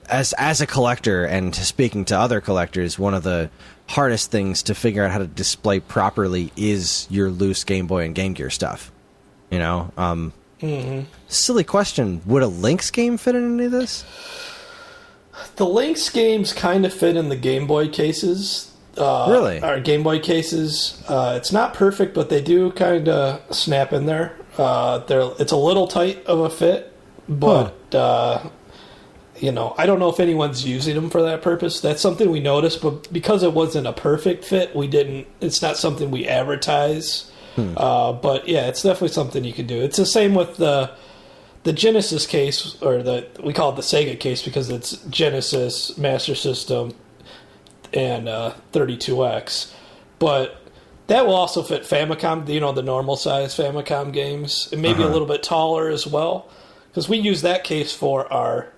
As a collector, and speaking to other collectors, one of the hardest things to figure out how to display properly is your loose Game Boy and Game Gear stuff. Silly question. Would a Lynx game fit in any of this? The Lynx games kind of fit in the Game Boy cases. Really? Or Game Boy cases. It's not perfect, but they do kind of snap in there. It's a little tight of a fit, but... I don't know if anyone's using them for that purpose. That's something we noticed, but because it wasn't a perfect fit, we didn't. It's not something we advertise. But yeah, it's definitely something you can do. It's the same with the Genesis case, or we call it the Sega case because it's Genesis, Master System, and 32X. But that will also fit Famicom. The normal size Famicom games, and maybe a little bit taller as well, because we use that case for our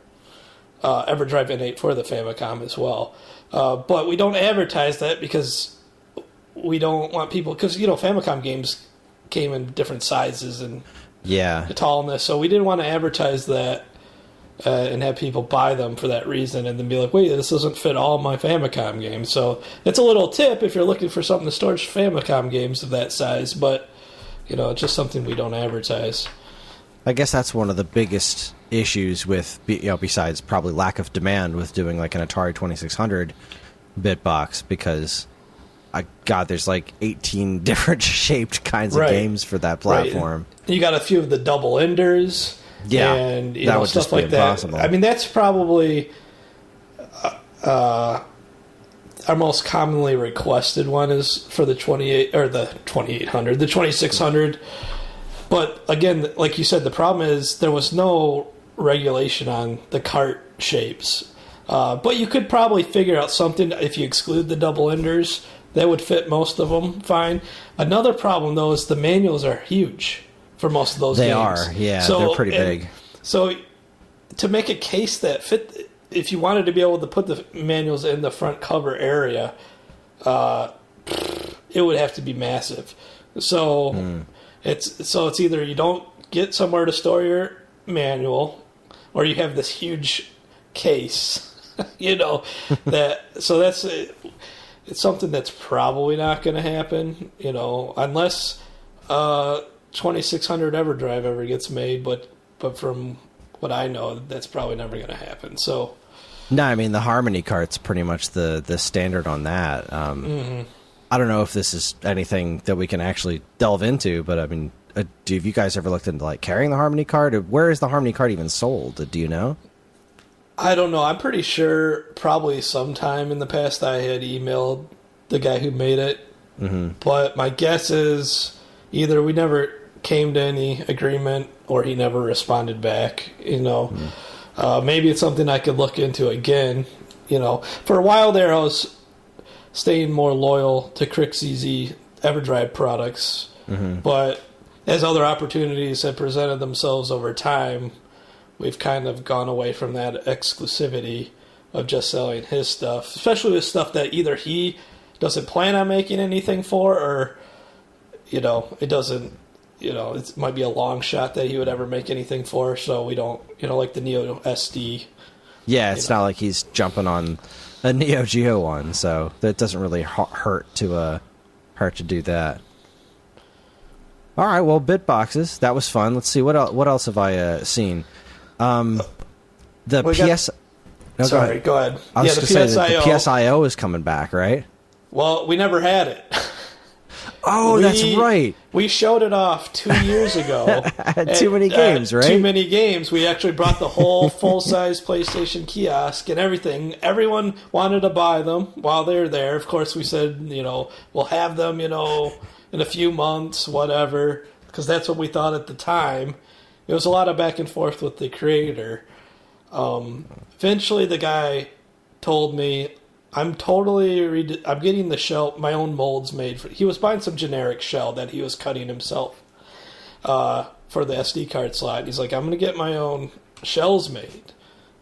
EverDrive N8 for the Famicom as well. But we don't advertise that because we don't want people... Because, Famicom games came in different sizes and the tallness. So we didn't want to advertise that and have people buy them for that reason and then be like, wait, this doesn't fit all my Famicom games. So it's a little tip if you're looking for something to store Famicom games of that size. But, it's just something we don't advertise. I guess that's one of the biggest issues with, besides probably lack of demand with doing like an Atari 2600 bit box, because there's like 18 different shaped kinds of games for that platform. Right. You got a few of the double enders, and that would stuff just be like impossible. that. I mean, that's probably our most commonly requested one is for the 2600. But again, like you said, the problem is there was no regulation on the cart shapes. But you could probably figure out something if you exclude the double enders that would fit most of them fine. Another problem, though, is the manuals are huge for most of those games. They are, yeah. So, they're pretty big. So to make a case that fit, if you wanted to be able to put the manuals in the front cover area, it would have to be massive. So... It's either you don't get somewhere to store your manual, or you have this huge case, it's something that's probably not going to happen, unless 2600 EverDrive ever gets made, but from what I know, that's probably never going to happen. So no, I mean the Harmony cart's pretty much the standard on that. I don't know if this is anything that we can actually delve into, but I mean, have you guys ever looked into like carrying the Harmony card? Where is the Harmony card even sold? Do you know? I don't know. I'm pretty sure probably sometime in the past I had emailed the guy who made it. Mm-hmm. But my guess is either we never came to any agreement or he never responded back. Maybe it's something I could look into again. For a while there I was staying more loyal to Kris EverDrive products. Mm-hmm. But as other opportunities have presented themselves over time, we've kind of gone away from that exclusivity of just selling his stuff, especially with stuff that either he doesn't plan on making anything for, or, it doesn't, it might be a long shot that he would ever make anything for, so we don't, like the Neo SD. Yeah, it's not like he's jumping on a Neo Geo one, so that doesn't really hurt to do that. All right, well, Bitboxes, that was fun. Let's see, what else have I seen? Go ahead. I was going to say that the PSIO is coming back, right? Well, we never had it. Oh, that's right. We showed it off 2 years ago. Too many games, right? Too many games. We actually brought the whole full-size PlayStation kiosk and everything. Everyone wanted to buy them while they were there. Of course, we said, we'll have them, in a few months, whatever, because that's what we thought at the time. It was a lot of back and forth with the creator. Eventually, the guy told me, I'm getting the shell, my own molds made. He was buying some generic shell that he was cutting himself for the SD card slot. He's like, I'm going to get my own shells made.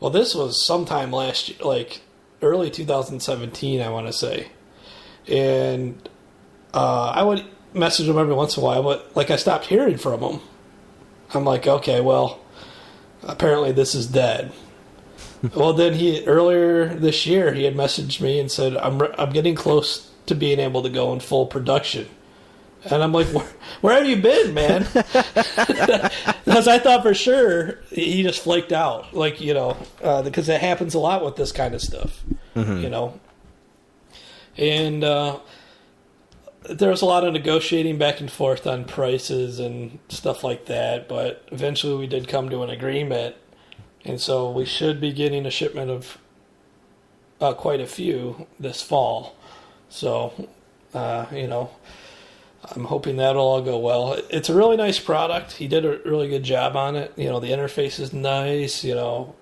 Well, this was sometime last year, like early 2017, I want to say. And I would message him every once in a while, but I stopped hearing from him. I'm like, okay, well, apparently this is dead. Well, then earlier this year, he had messaged me and said, I'm getting close to being able to go in full production. And I'm like, where have you been, man? Because I thought for sure he just flaked out, because it happens a lot with this kind of stuff, mm-hmm. And there was a lot of negotiating back and forth on prices and stuff like that, but eventually we did come to an agreement. And so we should be getting a shipment of quite a few this fall. So, I'm hoping that'll all go well. It's a really nice product. He did a really good job on it. The interface is nice, It's all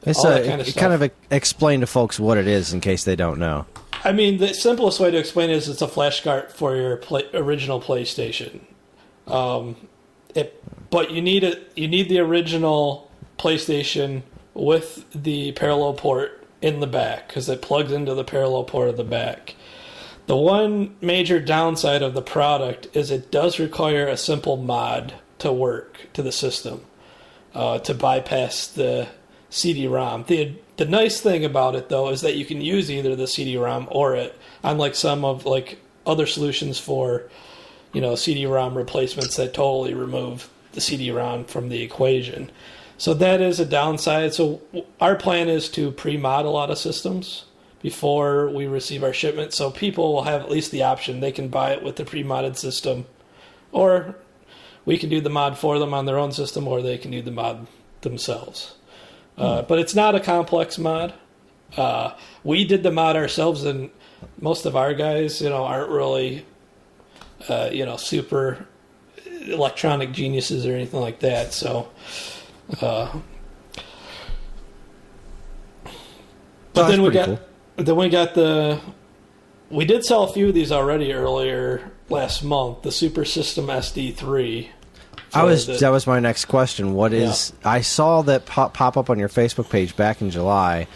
that kind of stuff. Kind of explain to folks what it is in case they don't know. I mean, the simplest way to explain it is it's a flash card for your original PlayStation. But you need the original PlayStation with the parallel port in the back because it plugs into the parallel port of the back. The one major downside of the product is it does require a simple mod to work to the system to bypass the CD-ROM. The nice thing about it, though, is that you can use either the CD-ROM or it, unlike some of other solutions for CD-ROM replacements that totally remove the CD-ROM from the equation. So that is a downside. So our plan is to pre-mod a lot of systems before we receive our shipment. So people will have at least the option. They can buy it with the pre-modded system. Or we can do the mod for them on their own system, or they can do the mod themselves. But it's not a complex mod. We did the mod ourselves, and most of our guys, aren't really, super electronic geniuses or anything like that. So... but then we did sell a few of these already earlier last month. The Super System SD3. That was my next question. What is? Yeah. I saw that pop up on your Facebook page back in July,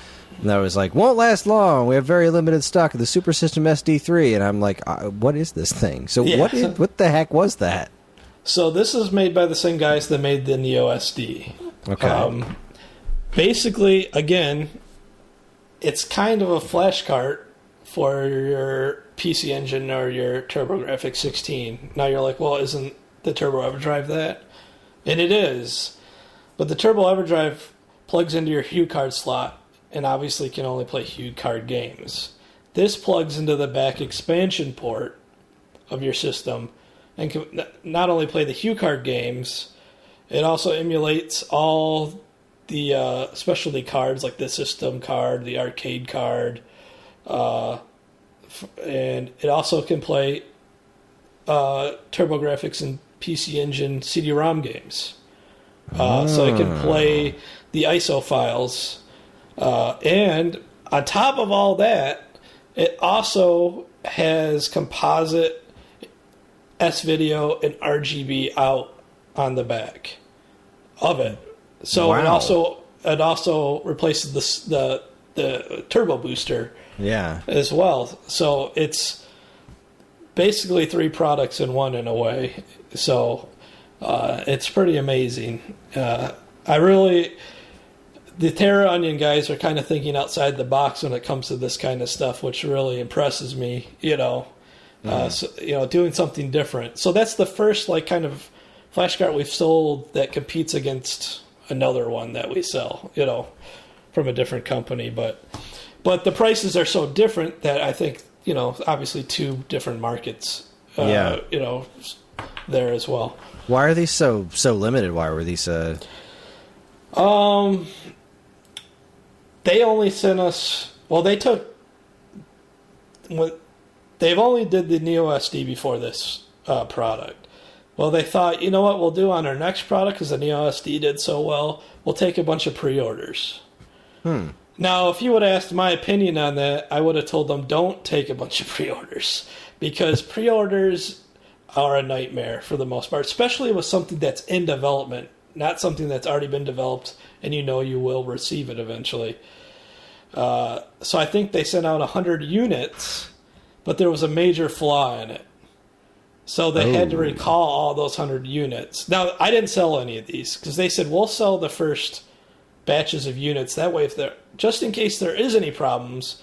and I was like, "Won't last long. We have very limited stock of the Super System SD3." And I'm like, "What is this thing?" So what the heck was that? So this is made by the same guys that made the Neo SD. Okay. Basically, again, it's kind of a flash cart for your PC Engine or your TurboGrafx 16. Now you're like, well, isn't the Turbo EverDrive that? And it is. But the Turbo EverDrive plugs into your HuCard slot and obviously can only play HuCard games. this plugs into the back expansion port of your system and can not only play the HuCard games, it also emulates all the specialty cards like the system card, the arcade card, and it also can play TurboGrafx and PC Engine CD-ROM games. So it can play the ISO files. And on top of all that, it also has composite S-video and RGB out on the back of it. So Wow. it also replaces the turbo booster as well. So it's basically 3 products in one in a way. So it's pretty amazing. The Terra Onion guys are kind of thinking outside the box when it comes to this kind of stuff, which really impresses me. Doing something different. So that's the first kind of flash card we've sold that competes against another one that we sell, from a different company. But the prices are so different that I think, obviously 2 different markets, there as well. Why are these so limited? Why were these? They only sent us. Well, they've only did the Neo SD before this product. Well, they thought, you know what we'll do on our next product, because the Neo SD did so well, we'll take a bunch of pre-orders. Now, if you would have asked my opinion on that, I would have told them don't take a bunch of pre-orders, because pre-orders are a nightmare for the most part, especially with something that's in development, not something that's already been developed and you will receive it eventually. So I think they sent out 100 units, but there was a major flaw in it. So they had to recall all those 100 units. Now, I didn't sell any of these because they said, we'll sell the first batches of units. That way, just in case there is any problems,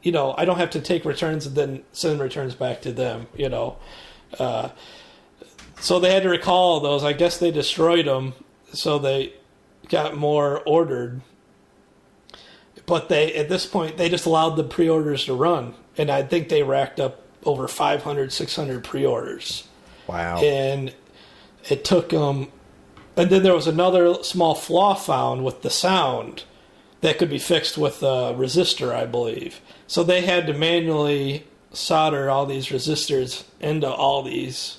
I don't have to take returns and then send returns back to them, So they had to recall those. I guess they destroyed them, so they got more ordered. But at this point, they just allowed the pre-orders to run. And I think they racked up over 500, 600 pre-orders. Wow. And it took them... and then there was another small flaw found with the sound that could be fixed with a resistor, I believe. So they had to manually solder all these resistors into all these.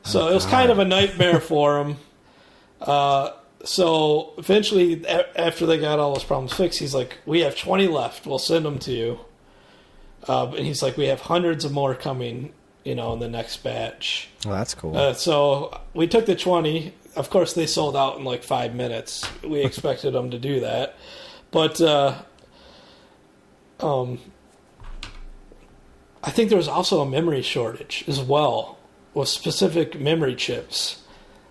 So it was kind of a nightmare for them. So eventually, after they got all those problems fixed, he's like, we have 20 left. We'll send them to you. And he's like, we have hundreds of more coming, in the next batch. Well, that's cool. So we took the 20. Of course, they sold out in 5 minutes. We expected them to do that. But I think there was also a memory shortage as well with specific memory chips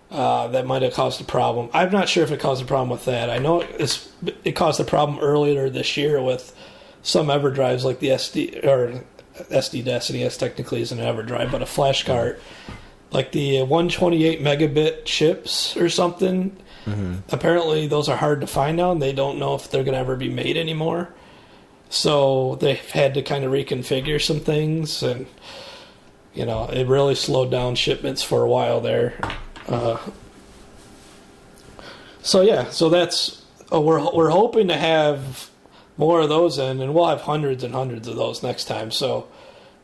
that might have caused a problem. I'm not sure if it caused a problem with that. I know it caused a problem earlier this year with some EverDrives like the SD Destiny. Yes, technically is an EverDrive, but a flash card like the 128 megabit chips or something. Mm-hmm. Apparently, those are hard to find now, and they don't know if they're going to ever be made anymore. So they've had to kind of reconfigure some things, and it really slowed down shipments for a while there. So that's we're hoping to have more of those in, and we'll have hundreds and hundreds of those next time. So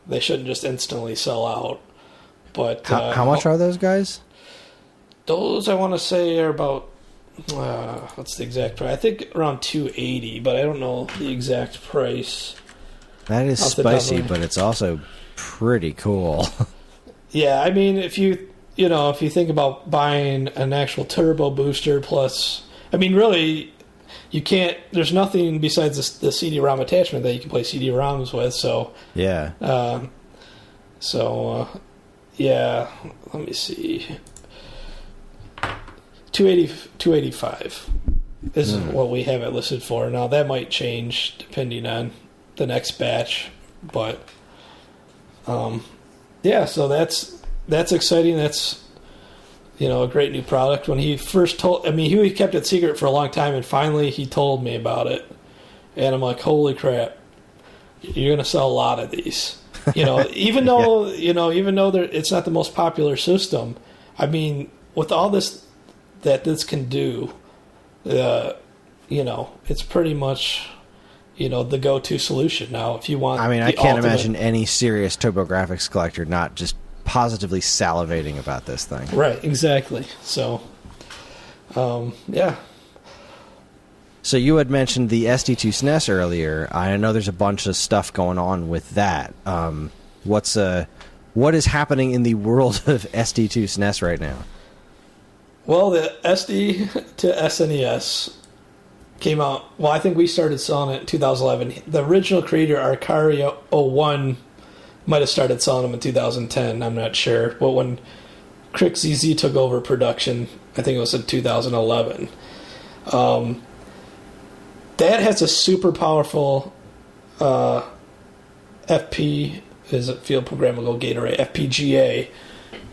they shouldn't just instantly sell out. But how much are those guys? Those I want to say are about what's the exact price? I think around $280, but I don't know the exact price. That is spicy, but it's also pretty cool. Yeah, I mean, if you think about buying an actual turbo booster plus, I mean, really, you can't. There's nothing besides the CD-ROM attachment that you can play CD-ROMs with. So yeah. Yeah. Let me see. 285 is what we have it listed for. Now that might change depending on the next batch, but yeah. So that's exciting. That's a great new product. When he first he kept it secret for a long time, and finally he told me about it, and I'm like, holy crap! you're going to sell a lot of these. Even though it's not the most popular system. I mean, with all this that this can do, it's pretty much the go-to solution now. If you want, I mean, I can't imagine any serious TurboGrafx collector not just positively salivating about this thing. Right, exactly. So, yeah. So you had mentioned the SD2 SNES earlier. I know there's a bunch of stuff going on with that. What is happening in the world of SD2 SNES right now? Well, the SD to SNES came out. Well, I think we started selling it in 2011. The original creator, Arcario01, might have started selling them in 2010. I'm not sure. But when Kris ZZ took over production, I think it was in 2011. That has a super powerful FP, is it Field Programmable Gate Array, FPGA,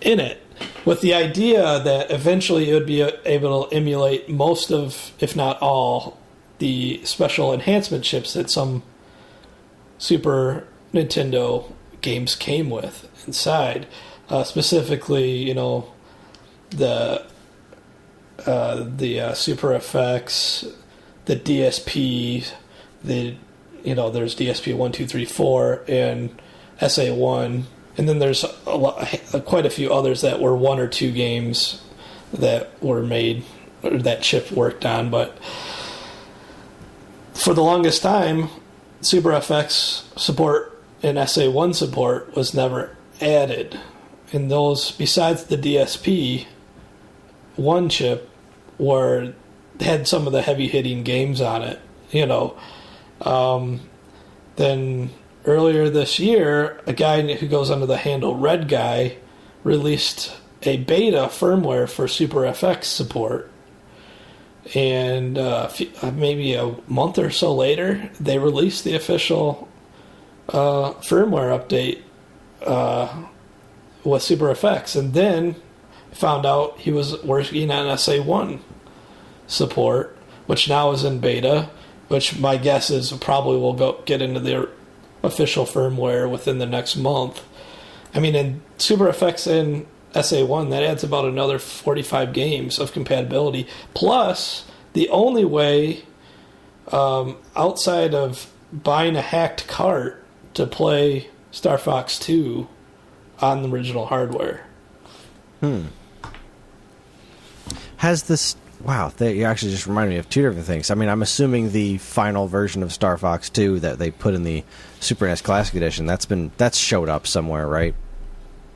in it, with the idea that eventually it would be able to emulate most of, if not all, the special enhancement chips that some Super Nintendo games came with inside. Specifically, the Super FX, the DSP, there's DSP 1, 2, 3, 4, and SA1, and then there's quite a few others that were one or two games that were made, or that chip worked on. But for the longest time, Super FX support and SA1 support was never added. And those, besides the DSP, one chip had some of the heavy-hitting games on it, Then earlier this year, a guy who goes under the handle Red Guy released a beta firmware for Super FX support. And maybe a month or so later, they released the official firmware update with Super FX. And then found out he was working on SA1 support, which now is in beta, which my guess is probably will get into their official firmware within the next month. I mean, in Super FX and SA1, that adds about another 45 games of compatibility. Plus, the only way outside of buying a hacked cart to play Star Fox 2 on the original hardware. Has this... Wow, you actually just reminded me of two different things. I mean, I'm assuming the final version of Star Fox 2 that they put in the Super NES Classic Edition, that's showed up somewhere, right?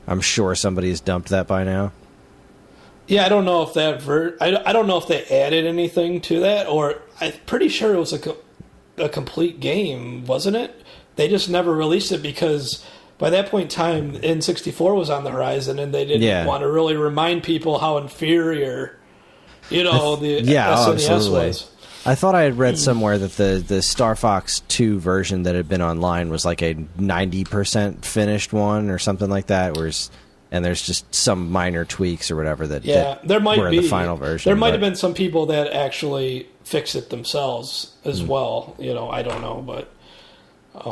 I'm sure somebody has dumped that by now. Yeah, I don't know if that I don't know if they added anything to that, or I'm pretty sure it was a complete game, wasn't it? They just never released it because by that point in time, N64 was on the horizon, and they didn't want to really remind people how inferior the SNES was. I thought I had read somewhere that the Star Fox 2 version that had been online was like a 90% finished one or something like that, and there's just some minor tweaks or whatever that there might were be in the final version. There might have been some people that actually fixed it themselves as well. I don't know, but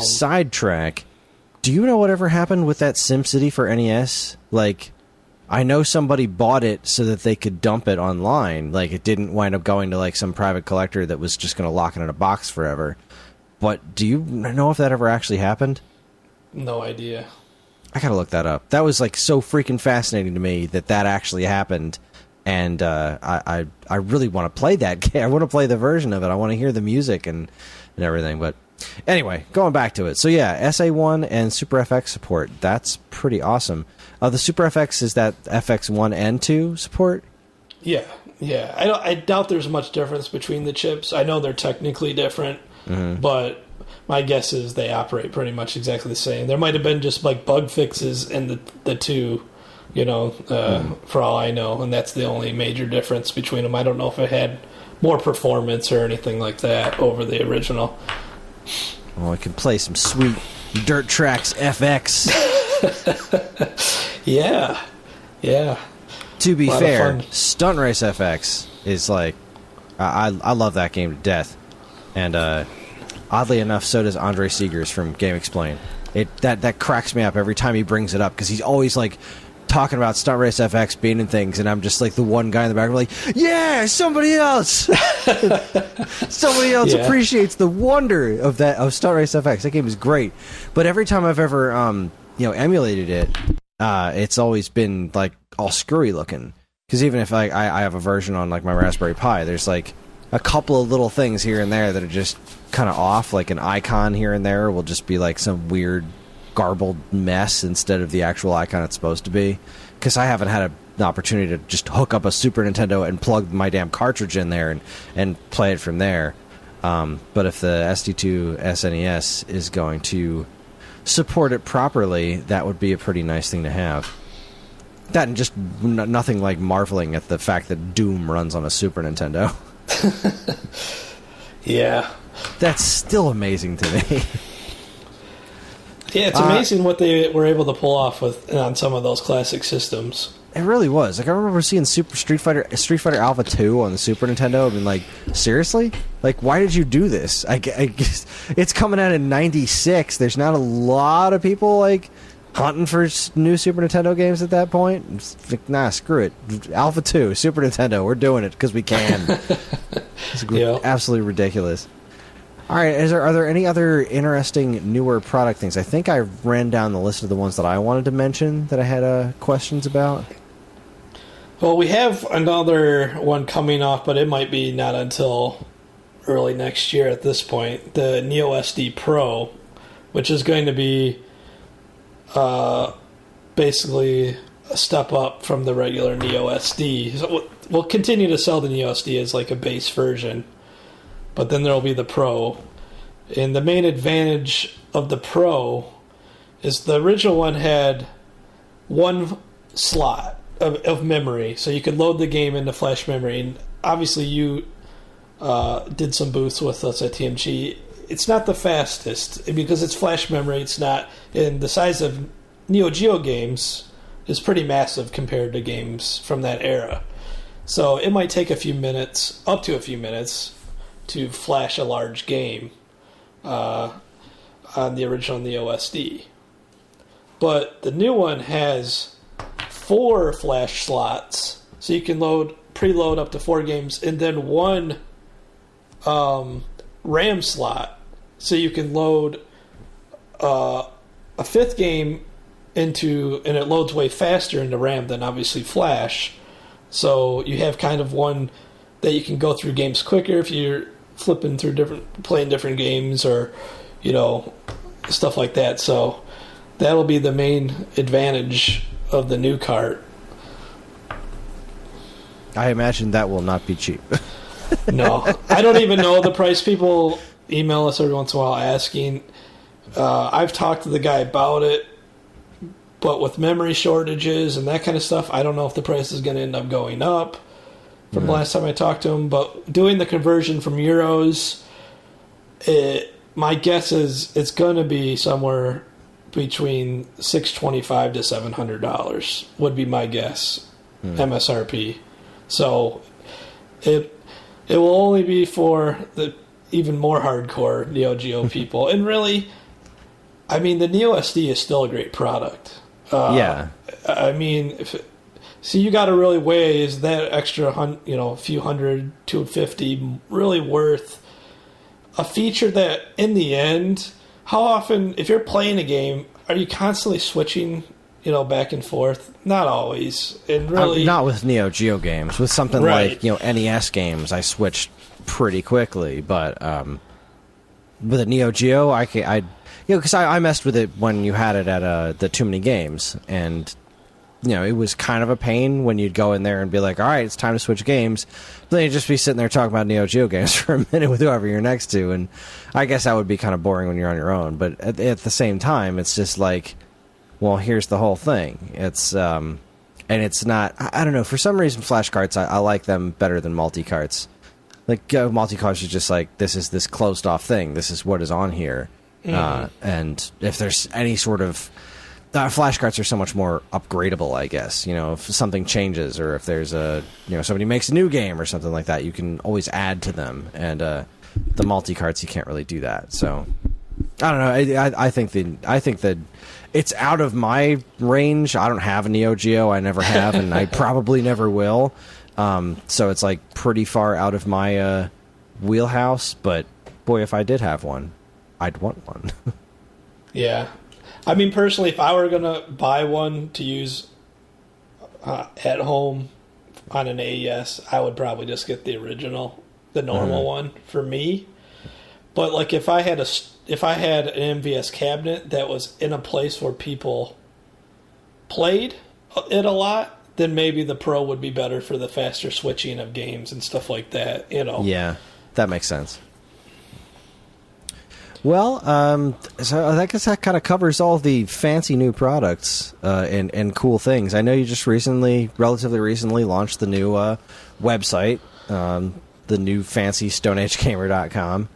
sidetrack. Do you know whatever happened with that SimCity for NES? Like, I know somebody bought it so that they could dump it online. Like, it didn't wind up going to like some private collector that was just going to lock it in a box forever. But do you know if that ever actually happened? No idea. I gotta look that up. That was like so freaking fascinating to me that actually happened. And I really want to play that game. I want to play the version of it. I want to hear the music and everything. But anyway, going back to it. So yeah, SA1 and Super FX support. That's pretty awesome. The Super FX, is that FX1 and 2 support? Yeah. I doubt there's much difference between the chips. I know they're technically different, but my guess is they operate pretty much exactly the same. There might have been just like bug fixes in the two, for all I know, and that's the only major difference between them. I don't know if it had more performance or anything like that over the original. Well, I can play some sweet Dirt Tracks FX. Yeah. To be fair, Stunt Race FX is like, I love that game to death, and Oddly enough, so does Andre Segers from Game Explain. That cracks me up every time he brings it up, because he's always like talking about Stunt Race FX being in things, and I'm just like the one guy in the back, like, yeah, somebody else, somebody else appreciates the wonder of Stunt Race FX. That game is great, but every time I've ever emulated it, it's always been like all screwy looking. Because even if like I have a version on like my Raspberry Pi, there's like a couple of little things here and there that are just kind of off. Like an icon here and there will just be like some weird garbled mess instead of the actual icon it's supposed to be. Because I haven't had an opportunity to just hook up a Super Nintendo and plug my damn cartridge in there and play it from there. But if the SD2 SNES is going to support it properly, that would be a pretty nice thing to have. That and just nothing like marveling at the fact that Doom runs on a Super Nintendo. Yeah. That's still amazing to me. Yeah, it's amazing what they were able to pull off on some of those classic systems. It really was. Like, I remember seeing Street Fighter Alpha 2 on the Super Nintendo and being like, seriously? Like, why did you do this? I guess it's coming out in 96. There's not a lot of people, like, hunting for new Super Nintendo games at that point. It's like, nah, screw it. Alpha 2, Super Nintendo, we're doing it because we can. It's absolutely ridiculous. All right, are there any other interesting newer product things? I think I ran down the list of the ones that I wanted to mention that I had questions about. Well, we have another one coming off, but it might be not until early next year at this point. The Neo SD Pro, which is going to be basically a step up from the regular Neo SD. So we'll continue to sell the Neo SD as like a base version, but then there will be the Pro. And the main advantage of the Pro is the original one had one slot of memory, so you could load the game into flash memory. And obviously you did some booths with us at TMG. It's not the fastest because it's flash memory. It's not, and the size of Neo Geo games is pretty massive compared to games from that era. So it might take a few minutes, up to a few minutes, to flash a large game on the original Neo SD. But the new one has 4 flash slots, so you can preload up to 4 games, and then 1 RAM slot, so you can load a 5th game into, and it loads way faster into RAM than obviously flash. So you have kind of one that you can go through games quicker if you're flipping through playing different games, or stuff like that. So that'll be the main advantage of the new cart. I imagine that will not be cheap. No, I don't even know the price. People email us every once in a while asking. I've talked to the guy about it, but with memory shortages and that kind of stuff, I don't know if the price is going to end up going up from the last time I talked to him. But doing the conversion from euros, my guess is it's going to be somewhere between $625 to $700 would be my guess, MSRP. So it will only be for the even more hardcore Neo Geo people. And really, I mean, the Neo SD is still a great product. Yeah. I mean, so you got to really weigh, is that extra few hundred, 250 really worth a feature that in the end, how often, if you're playing a game, are you constantly switching, back and forth? Not always. And really, not with Neo Geo games. With something like, NES games, I switched pretty quickly. But with a Neo Geo, because I messed with it when you had it at the Too Many Games, and it was kind of a pain when you'd go in there and be like, all right, it's time to switch games. But then you'd just be sitting there talking about Neo Geo games for a minute with whoever you're next to, and I guess that would be kind of boring when you're on your own. But at the same time, it's just like, well, here's the whole thing. It's and it's not, I don't know, for some reason flash carts, I like them better than multi-carts. Like, multi-carts are just like, this is this closed off thing. This is what is on here. And if there's any sort of flash carts are so much more upgradable, I guess. If something changes, or if there's somebody makes a new game or something like that, you can always add to them. And the multi-carts, you can't really do that. So I don't know. I think that it's out of my range. I don't have a Neo Geo. I never have, and I probably never will. So it's like pretty far out of my wheelhouse. But boy, if I did have one, I'd want one. Yeah. I mean, personally, if I were going to buy one to use at home on an AES, I would probably just get the original, the normal one for me. But like if I had an MVS cabinet that was in a place where people played it a lot, then maybe the Pro would be better for the faster switching of games and stuff like that, you know. Yeah, that makes sense. Well, so I guess that kind of covers all the fancy new products and cool things. I know you just relatively recently, launched the new website, the new fancy StoneAgeGamer.com.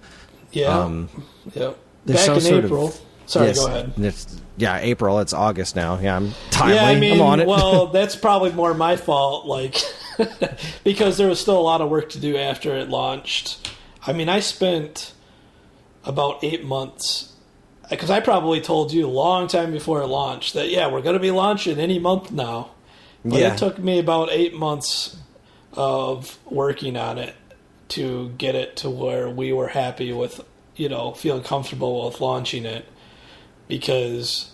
Yeah. Yeah. There's Back in April. Sorry, yes, go ahead. April. It's August now. Yeah, I'm timely. Yeah, I mean, I'm on it. Well, that's probably more my fault, like, because there was still a lot of work to do after it launched. I mean, I spent about 8 months, because I probably told you a long time before it launched that, yeah, we're going to be launching any month now. But it took me about 8 months of working on it to get it to where we were happy with, you know, feeling comfortable with launching it, because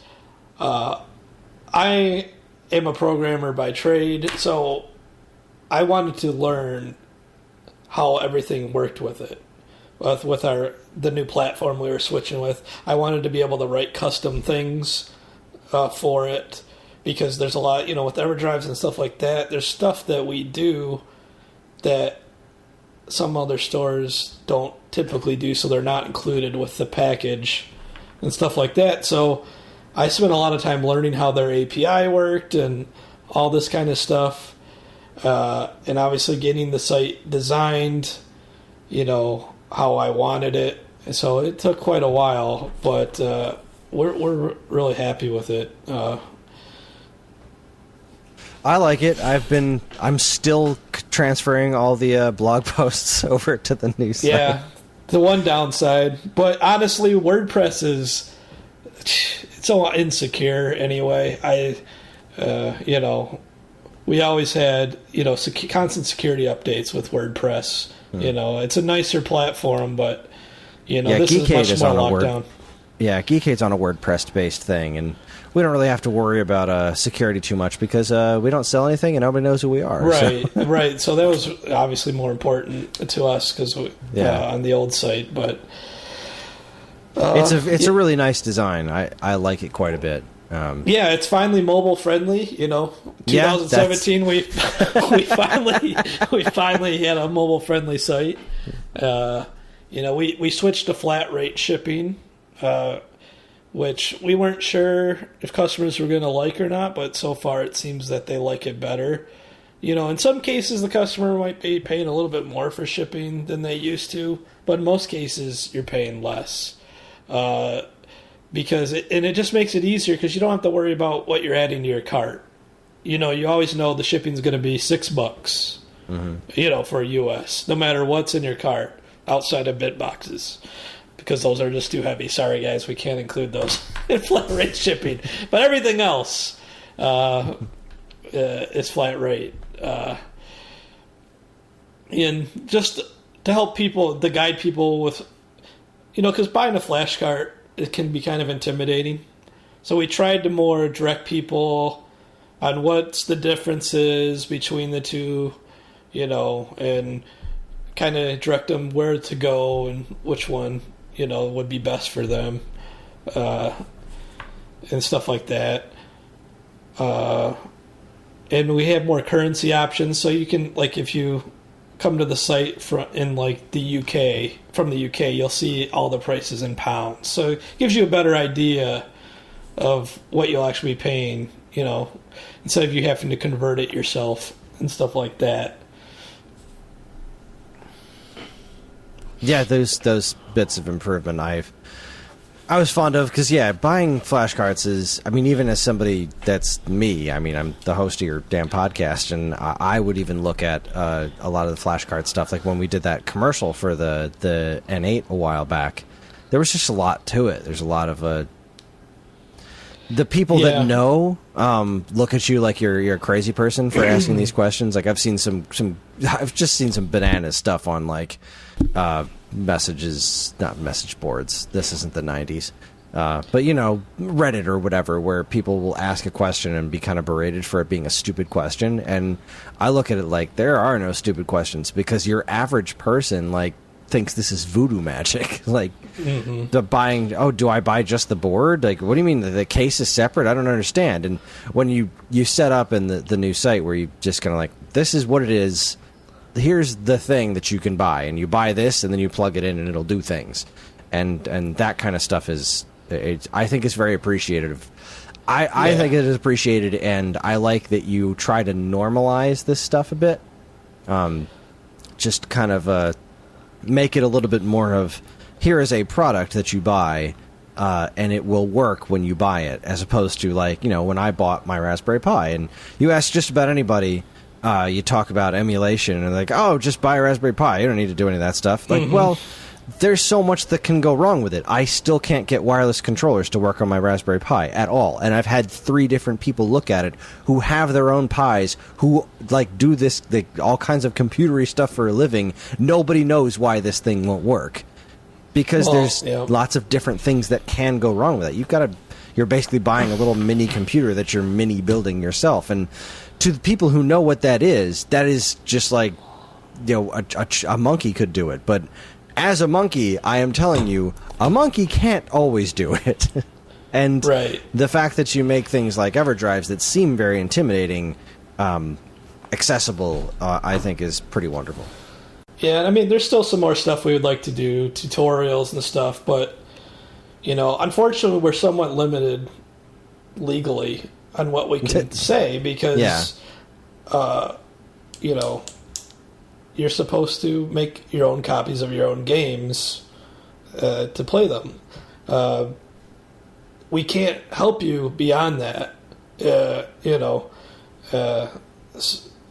I am a programmer by trade, so I wanted to learn how everything worked with it. With the new platform we were switching with, I wanted to be able to write custom things for it, because there's a lot, you know, with EverDrives and stuff like that, there's stuff that we do that some other stores don't typically do, so they're not included with the package and stuff like that. So I spent a lot of time learning how their API worked and all this kind of stuff, and obviously getting the site designed, you know, how I wanted it. So it took quite a while, but we're really happy with it. I like it. I'm still transferring all the blog posts over to the new site. Yeah, the one downside. But honestly, WordPress it's so insecure anyway. You know, we always had, you know, constant security updates with WordPress. You know, it's a nicer platform, but, you know, this is much more locked down. Yeah, Geekade's on a WordPress-based thing, and we don't really have to worry about security too much, because we don't sell anything and nobody knows who we are. Right, so. Right. So that was obviously more important to us, because on the old site, but it's a really nice design. I like it quite a bit. Yeah, it's finally mobile friendly. You know, 2017 we finally had a mobile friendly site. You know, we switched to flat rate shipping, which we weren't sure if customers were going to like or not, but so far it seems that they like it better. You know, in some cases the customer might be paying a little bit more for shipping than they used to, but in most cases you're paying less. Because it just makes it easier, because you don't have to worry about what you're adding to your cart. You know, you always know the shipping's going to be $6, you know, for US, no matter what's in your cart outside of bit boxes, because those are just too heavy. Sorry, guys, we can't include those in flat rate shipping. But everything else is flat rate. And just to help people, to guide people with, you know, because buying a flash cart, it can be kind of intimidating. So we tried to more direct people on what's the differences between the two, you know, and kind of direct them where to go and which one, you know, would be best for them, and stuff like that. And we have more currency options, so you can, like, if you come to the site in like the UK, from the UK, you'll see all the prices in pounds. So it gives you a better idea of what you'll actually be paying, you know, instead of you having to convert it yourself and stuff like that. Yeah, those bits of improvement, I was fond of, because, buying flashcards is, I mean, even as somebody that's me, I mean, I'm the host of your damn podcast, and I would even look at a lot of the flashcard stuff. Like when we did that commercial for the N8 a while back, there was just a lot to it. There's a lot of the people that know look at you like you're a crazy person for asking these questions. Like I've seen I've just seen some banana stuff on like not message boards. This isn't the 90s. But, you know, Reddit or whatever, where people will ask a question and be kind of berated for it being a stupid question. And I look at it like there are no stupid questions, because your average person, like, thinks this is voodoo magic. Like, the buying, do I buy just the board? Like, what do you mean the case is separate? I don't understand. And when you set up in the new site where you just kind of like, this is what it is, here's the thing that you can buy, and you buy this and then you plug it in and it'll do things. And that kind of stuff is, I think it's very appreciated. I think it is appreciated, and I like that you try to normalize this stuff a bit. Just kind of make it a little bit more of, here is a product that you buy, and it will work when you buy it, as opposed to, like, you know, when I bought my Raspberry Pi, and you ask just about anybody, you talk about emulation, and like, oh, just buy a Raspberry Pi, you don't need to do any of that stuff. Like, well, there's so much that can go wrong with it. I still can't get wireless controllers to work on my Raspberry Pi at all, and I've had 3 different people look at it who have their own Pis, who like do this, all kinds of computery stuff for a living. Nobody knows why this thing won't work, because there's lots of different things that can go wrong with it. You're basically buying a little mini computer that you're mini building yourself, and to the people who know what that is just like, you know, a monkey could do it. But as a monkey, I am telling you, a monkey can't always do it. And the fact that you make things like EverDrives that seem very intimidating accessible, I think is pretty wonderful. Yeah, I mean, there's still some more stuff we would like to do, tutorials and stuff, but, you know, unfortunately, we're somewhat limited legally on what we can say, because, you know, you're supposed to make your own copies of your own games to play them. We can't help you beyond that. You know,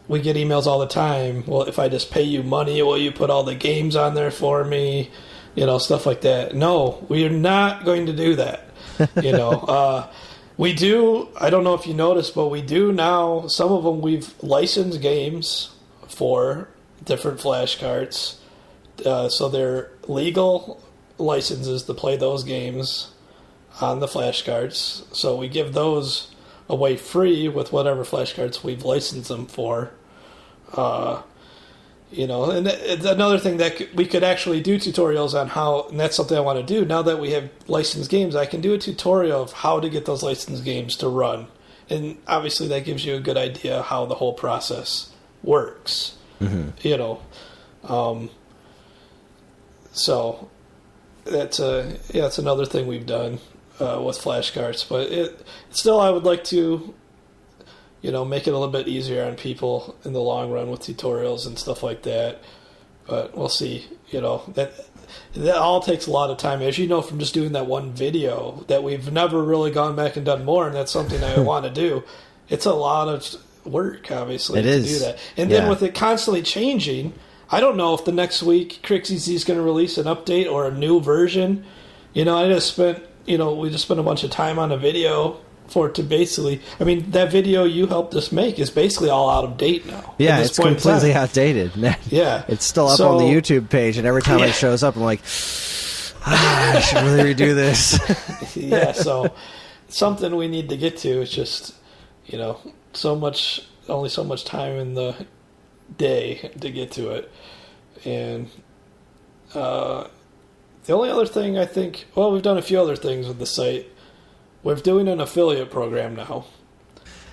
we get emails all the time. Well, if I just pay you money, will you put all the games on there for me? You know, stuff like that. No, we are not going to do that. You know, we do. I don't know if you noticed, but we do now. Some of them we've licensed games for different flashcards, so they're legal licenses to play those games on the flashcards. So we give those away free with whatever flashcards we've licensed them for. You know, and it's another thing that we could actually do tutorials on how, and that's something I want to do. Now that we have licensed games, I can do a tutorial of how to get those licensed games to run. And obviously that gives you a good idea how the whole process works. You know, so that's another thing we've done with flashcards. But still, I would like to, you know, make it a little bit easier on people in the long run with tutorials and stuff like that. But we'll see. You know, that all takes a lot of time, as you know, from just doing that one video that we've never really gone back and done more, and that's something I want to do. It's a lot of work, obviously, to do that. And then with it constantly changing, I don't know if the next week Krixie's is going to release an update or a new version. You know, we just spent a bunch of time on a video for it to basically, I mean, that video you helped us make is basically all out of date now. Yeah, it's completely outdated. Yeah. It's still up on the YouTube page, and every time it shows up, I'm like, I should really redo this. So something we need to get to. It's just, you know, only so much time in the day to get to it. And the only other thing I think, well, we've done a few other things with the site. We're doing an affiliate program now.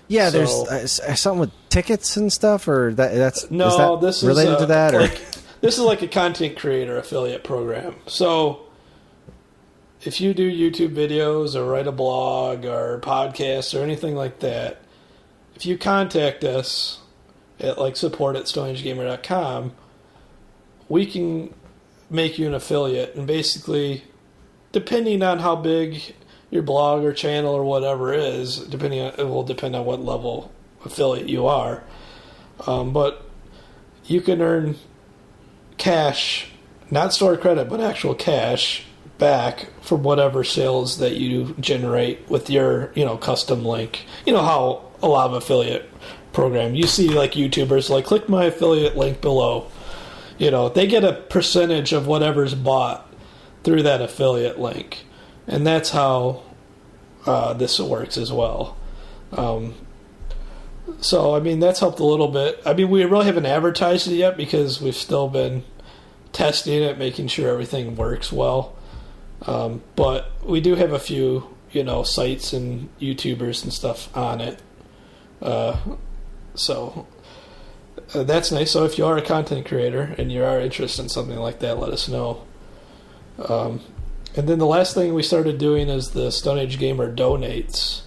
Yeah, there's something with tickets and stuff, or this is related to that, or this is like a content creator affiliate program. So if you do YouTube videos or write a blog or podcasts or anything like that, if you contact us at like support@stoneagegamer.com, we can make you an affiliate, and basically depending on how big your blog or channel or whatever is, it will depend on what level affiliate you are. But you can earn cash, not store credit, but actual cash back from whatever sales that you generate with your, custom link. You know how a lot of affiliate program, you see like YouTubers like, click my affiliate link below. They get a percentage of whatever's bought through that affiliate link. And that's how this works as well. So, that's helped a little bit. We really haven't advertised it yet because we've still been testing it, making sure everything works well. But we do have a few, sites and YouTubers and stuff on it. So that's nice. So if you are a content creator and you are interested in something like that, let us know. And then the last thing we started doing is the Stone Age Gamer donates.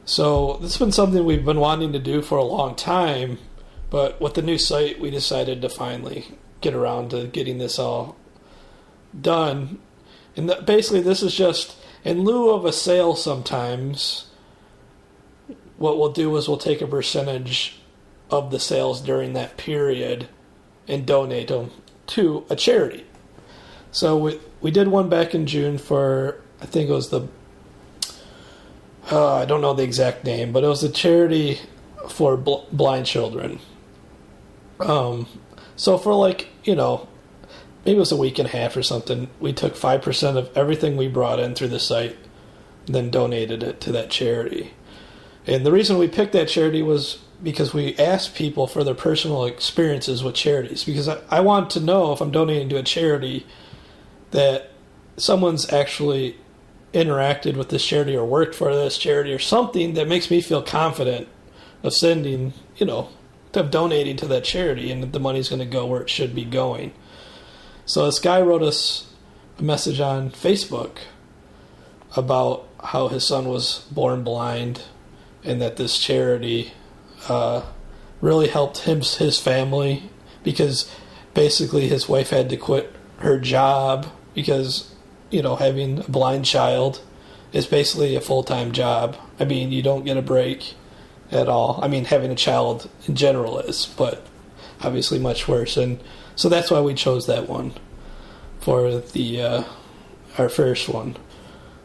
So this has been something we've been wanting to do for a long time, but with the new site, we decided to finally get around to getting this all done. And basically, this is just in lieu of a sale sometimes. What we'll do is we'll take a percentage of the sales during that period and donate them to a charity. So we did one back in June for, I think it was I don't know the exact name, but it was a charity for blind children. So for maybe it was a week and a half or something, we took 5% of everything we brought in through the site and then donated it to that charity. And the reason we picked that charity was because we asked people for their personal experiences with charities. Because I want to know, if I'm donating to a charity, that someone's actually interacted with this charity or worked for this charity or something that makes me feel confident of sending, of donating to that charity, and that the money's going to go where it should be going. So this guy wrote us a message on Facebook about how his son was born blind and that this charity really helped his family, because basically his wife had to quit her job because, having a blind child is basically a full-time job. You don't get a break at all. Having a child in general is, but obviously much worse. And so that's why we chose that one for the our first one.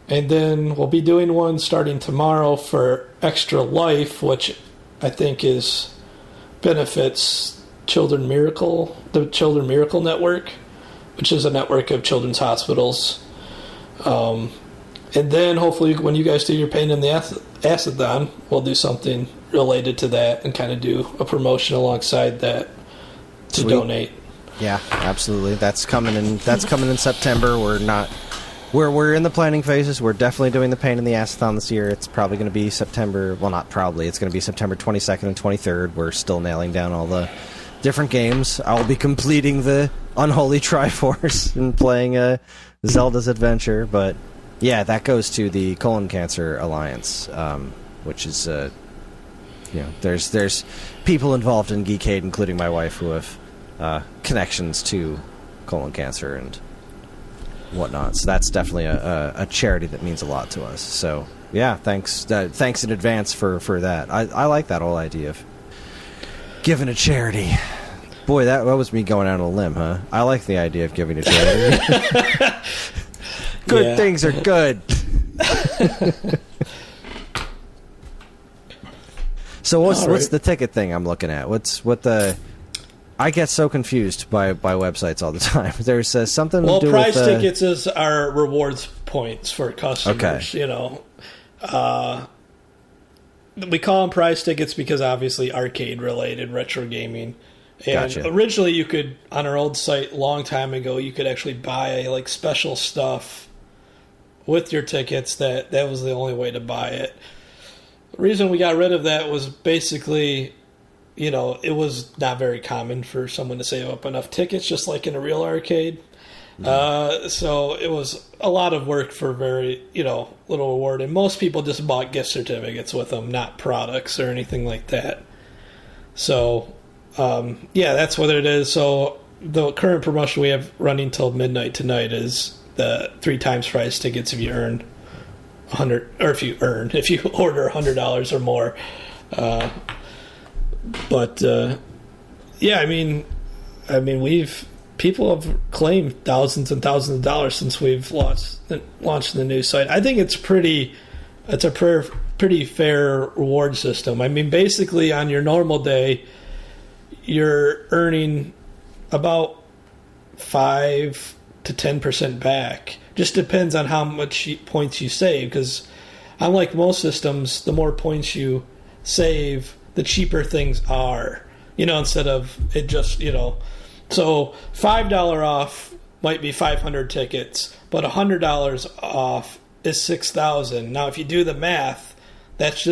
And then we'll be doing one starting tomorrow for Extra Life, which I think benefits the Children Miracle Network, which is a network of children's hospitals. And then hopefully when you guys do your Pain in the Acid-thon, we'll do something related to that and kind of do a promotion alongside that to Sweet. Donate. Yeah, absolutely. That's coming in September. We're in the planning phases. We're definitely doing the Pain in the Acid-thon this year. It's probably going to be September. Well, not probably. It's going to be September 22nd and 23rd. We're still nailing down all the different games. I'll be completing the Unholy Triforce and playing Zelda's Adventure. But yeah, that goes to the Colon Cancer Alliance, which is there's people involved in Geekade, including my wife, who have connections to colon cancer and whatnot. So that's definitely a charity that means a lot to us. So yeah, thanks in advance for that. I like that whole idea of giving a charity. Boy, that was me going out on a limb, huh? I like the idea of giving a charity. Good things are good. So what's the ticket thing I'm looking at? I get so confused by websites all the time. There's something to do prize with... tickets is our rewards points for customers. Okay. We call them prize tickets because obviously arcade-related, retro gaming. And Gotcha. Originally you could, on our old site a long time ago, you could actually buy special stuff with your tickets. That was the only way to buy it. The reason we got rid of that was basically... it was not very common for someone to save up enough tickets, just like in a real arcade. Mm-hmm. So it was a lot of work for very, little reward. And most people just bought gift certificates with them, not products or anything like that. So, that's what it is. So the current promotion we have running till midnight tonight is the 3 times price tickets if you earn 100, or if you order $100 or more. But yeah, I mean, people have claimed thousands and thousands of dollars since we've launched the new site. I think it's a pretty fair reward system. I mean, basically on your normal day, you're earning about 5 to 10% back. Just depends on how much points you save, because unlike most systems, the more points you save, the cheaper things are. Instead of it just, so $5 off might be 500 tickets, but $100 off is 6,000. Now, if you do the math, that's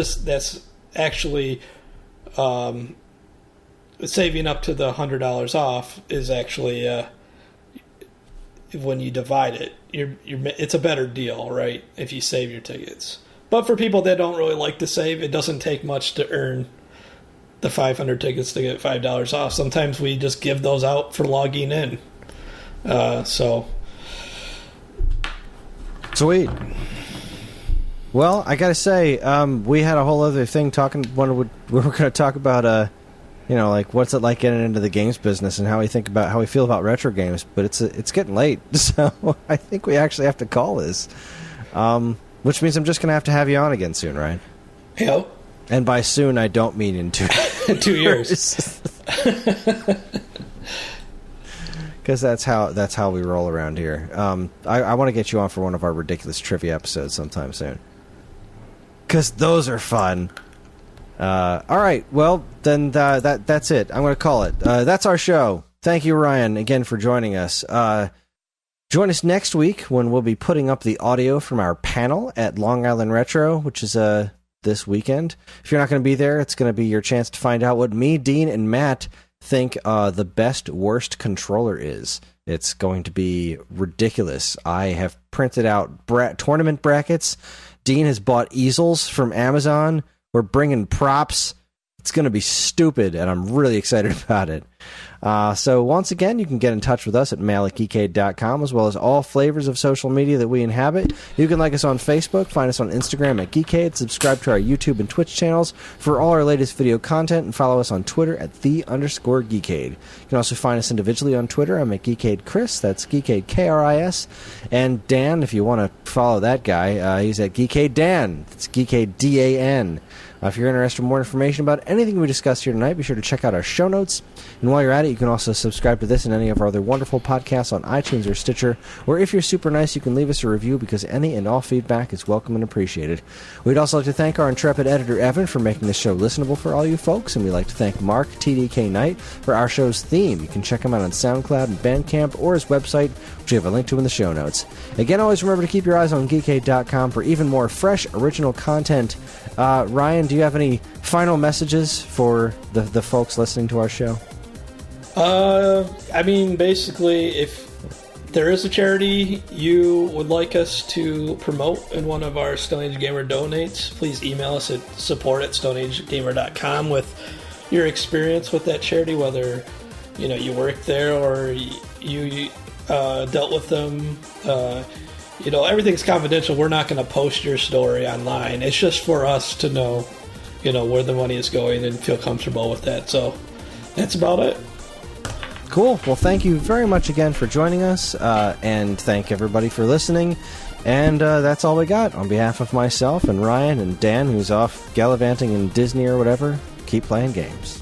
actually saving up to the $100 off is actually when you divide it, it's a better deal, right? If you save your tickets. But for people that don't really like to save, it doesn't take much to earn the 500 tickets to get $5 off. Sometimes we just give those out for logging in. So sweet. Well, I gotta say, we had a whole other thing talking. We were going to talk about, like what's it like getting into the games business and how we feel about retro games. But it's getting late, so I think we actually have to call this. Which means I'm just going to have you on again soon, right? Yeah. And by soon, I don't mean in 2 2 years. Because that's how we roll around here. I want to get you on for one of our ridiculous trivia episodes sometime soon. Because those are fun. All right, well, then that's it. I'm going to call it. That's our show. Thank you, Ryan, again for joining us. Join us next week when we'll be putting up the audio from our panel at Long Island Retro, which is this weekend. If you're not going to be there, it's going to be your chance to find out what me, Dean, and Matt think the best, worst controller is. It's going to be ridiculous. I have printed out tournament brackets. Dean has bought easels from Amazon. We're bringing props. It's going to be stupid, and I'm really excited about it. So once again, you can get in touch with us at mail@geekade.com, as well as all flavors of social media that we inhabit. You can like us on Facebook, find us on Instagram at Geekade, subscribe to our YouTube and Twitch channels for all our latest video content, and follow us on Twitter at @the_Geekade. You can also find us individually on Twitter. I'm at Geekade Kris, that's Geekade Kris. And Dan, if you want to follow that guy, he's at Geekade Dan. It's Geekade Dan. If you're interested in more information about anything we discussed here tonight, be sure to check out our show notes. And while you're at it, you can also subscribe to this and any of our other wonderful podcasts on iTunes or Stitcher, or if you're super nice, you can leave us a review, because any and all feedback is welcome and appreciated. We'd also like to thank our intrepid editor, Evan, for making this show listenable for all you folks, and we'd like to thank Mark, TDK Knight, for our show's theme. You can check him out on SoundCloud and Bandcamp, or his website, which we have a link to in the show notes. Again, always remember to keep your eyes on Geekade.com for even more fresh, original content. Ryan, do you have any final messages for the folks listening to our show? I mean, basically, if there is a charity you would like us to promote in one of our Stone Age Gamer donates, please email us at support@stoneagegamer.com with your experience with that charity, whether you worked there or you dealt with them. Everything's confidential. We're not going to post your story online. It's just for us to know, where the money is going and feel comfortable with that. So that's about it. Cool. Well, thank you very much again for joining us, and thank everybody for listening. And that's all we got. On behalf of myself and Ryan and Dan, who's off gallivanting in Disney or whatever, keep playing games.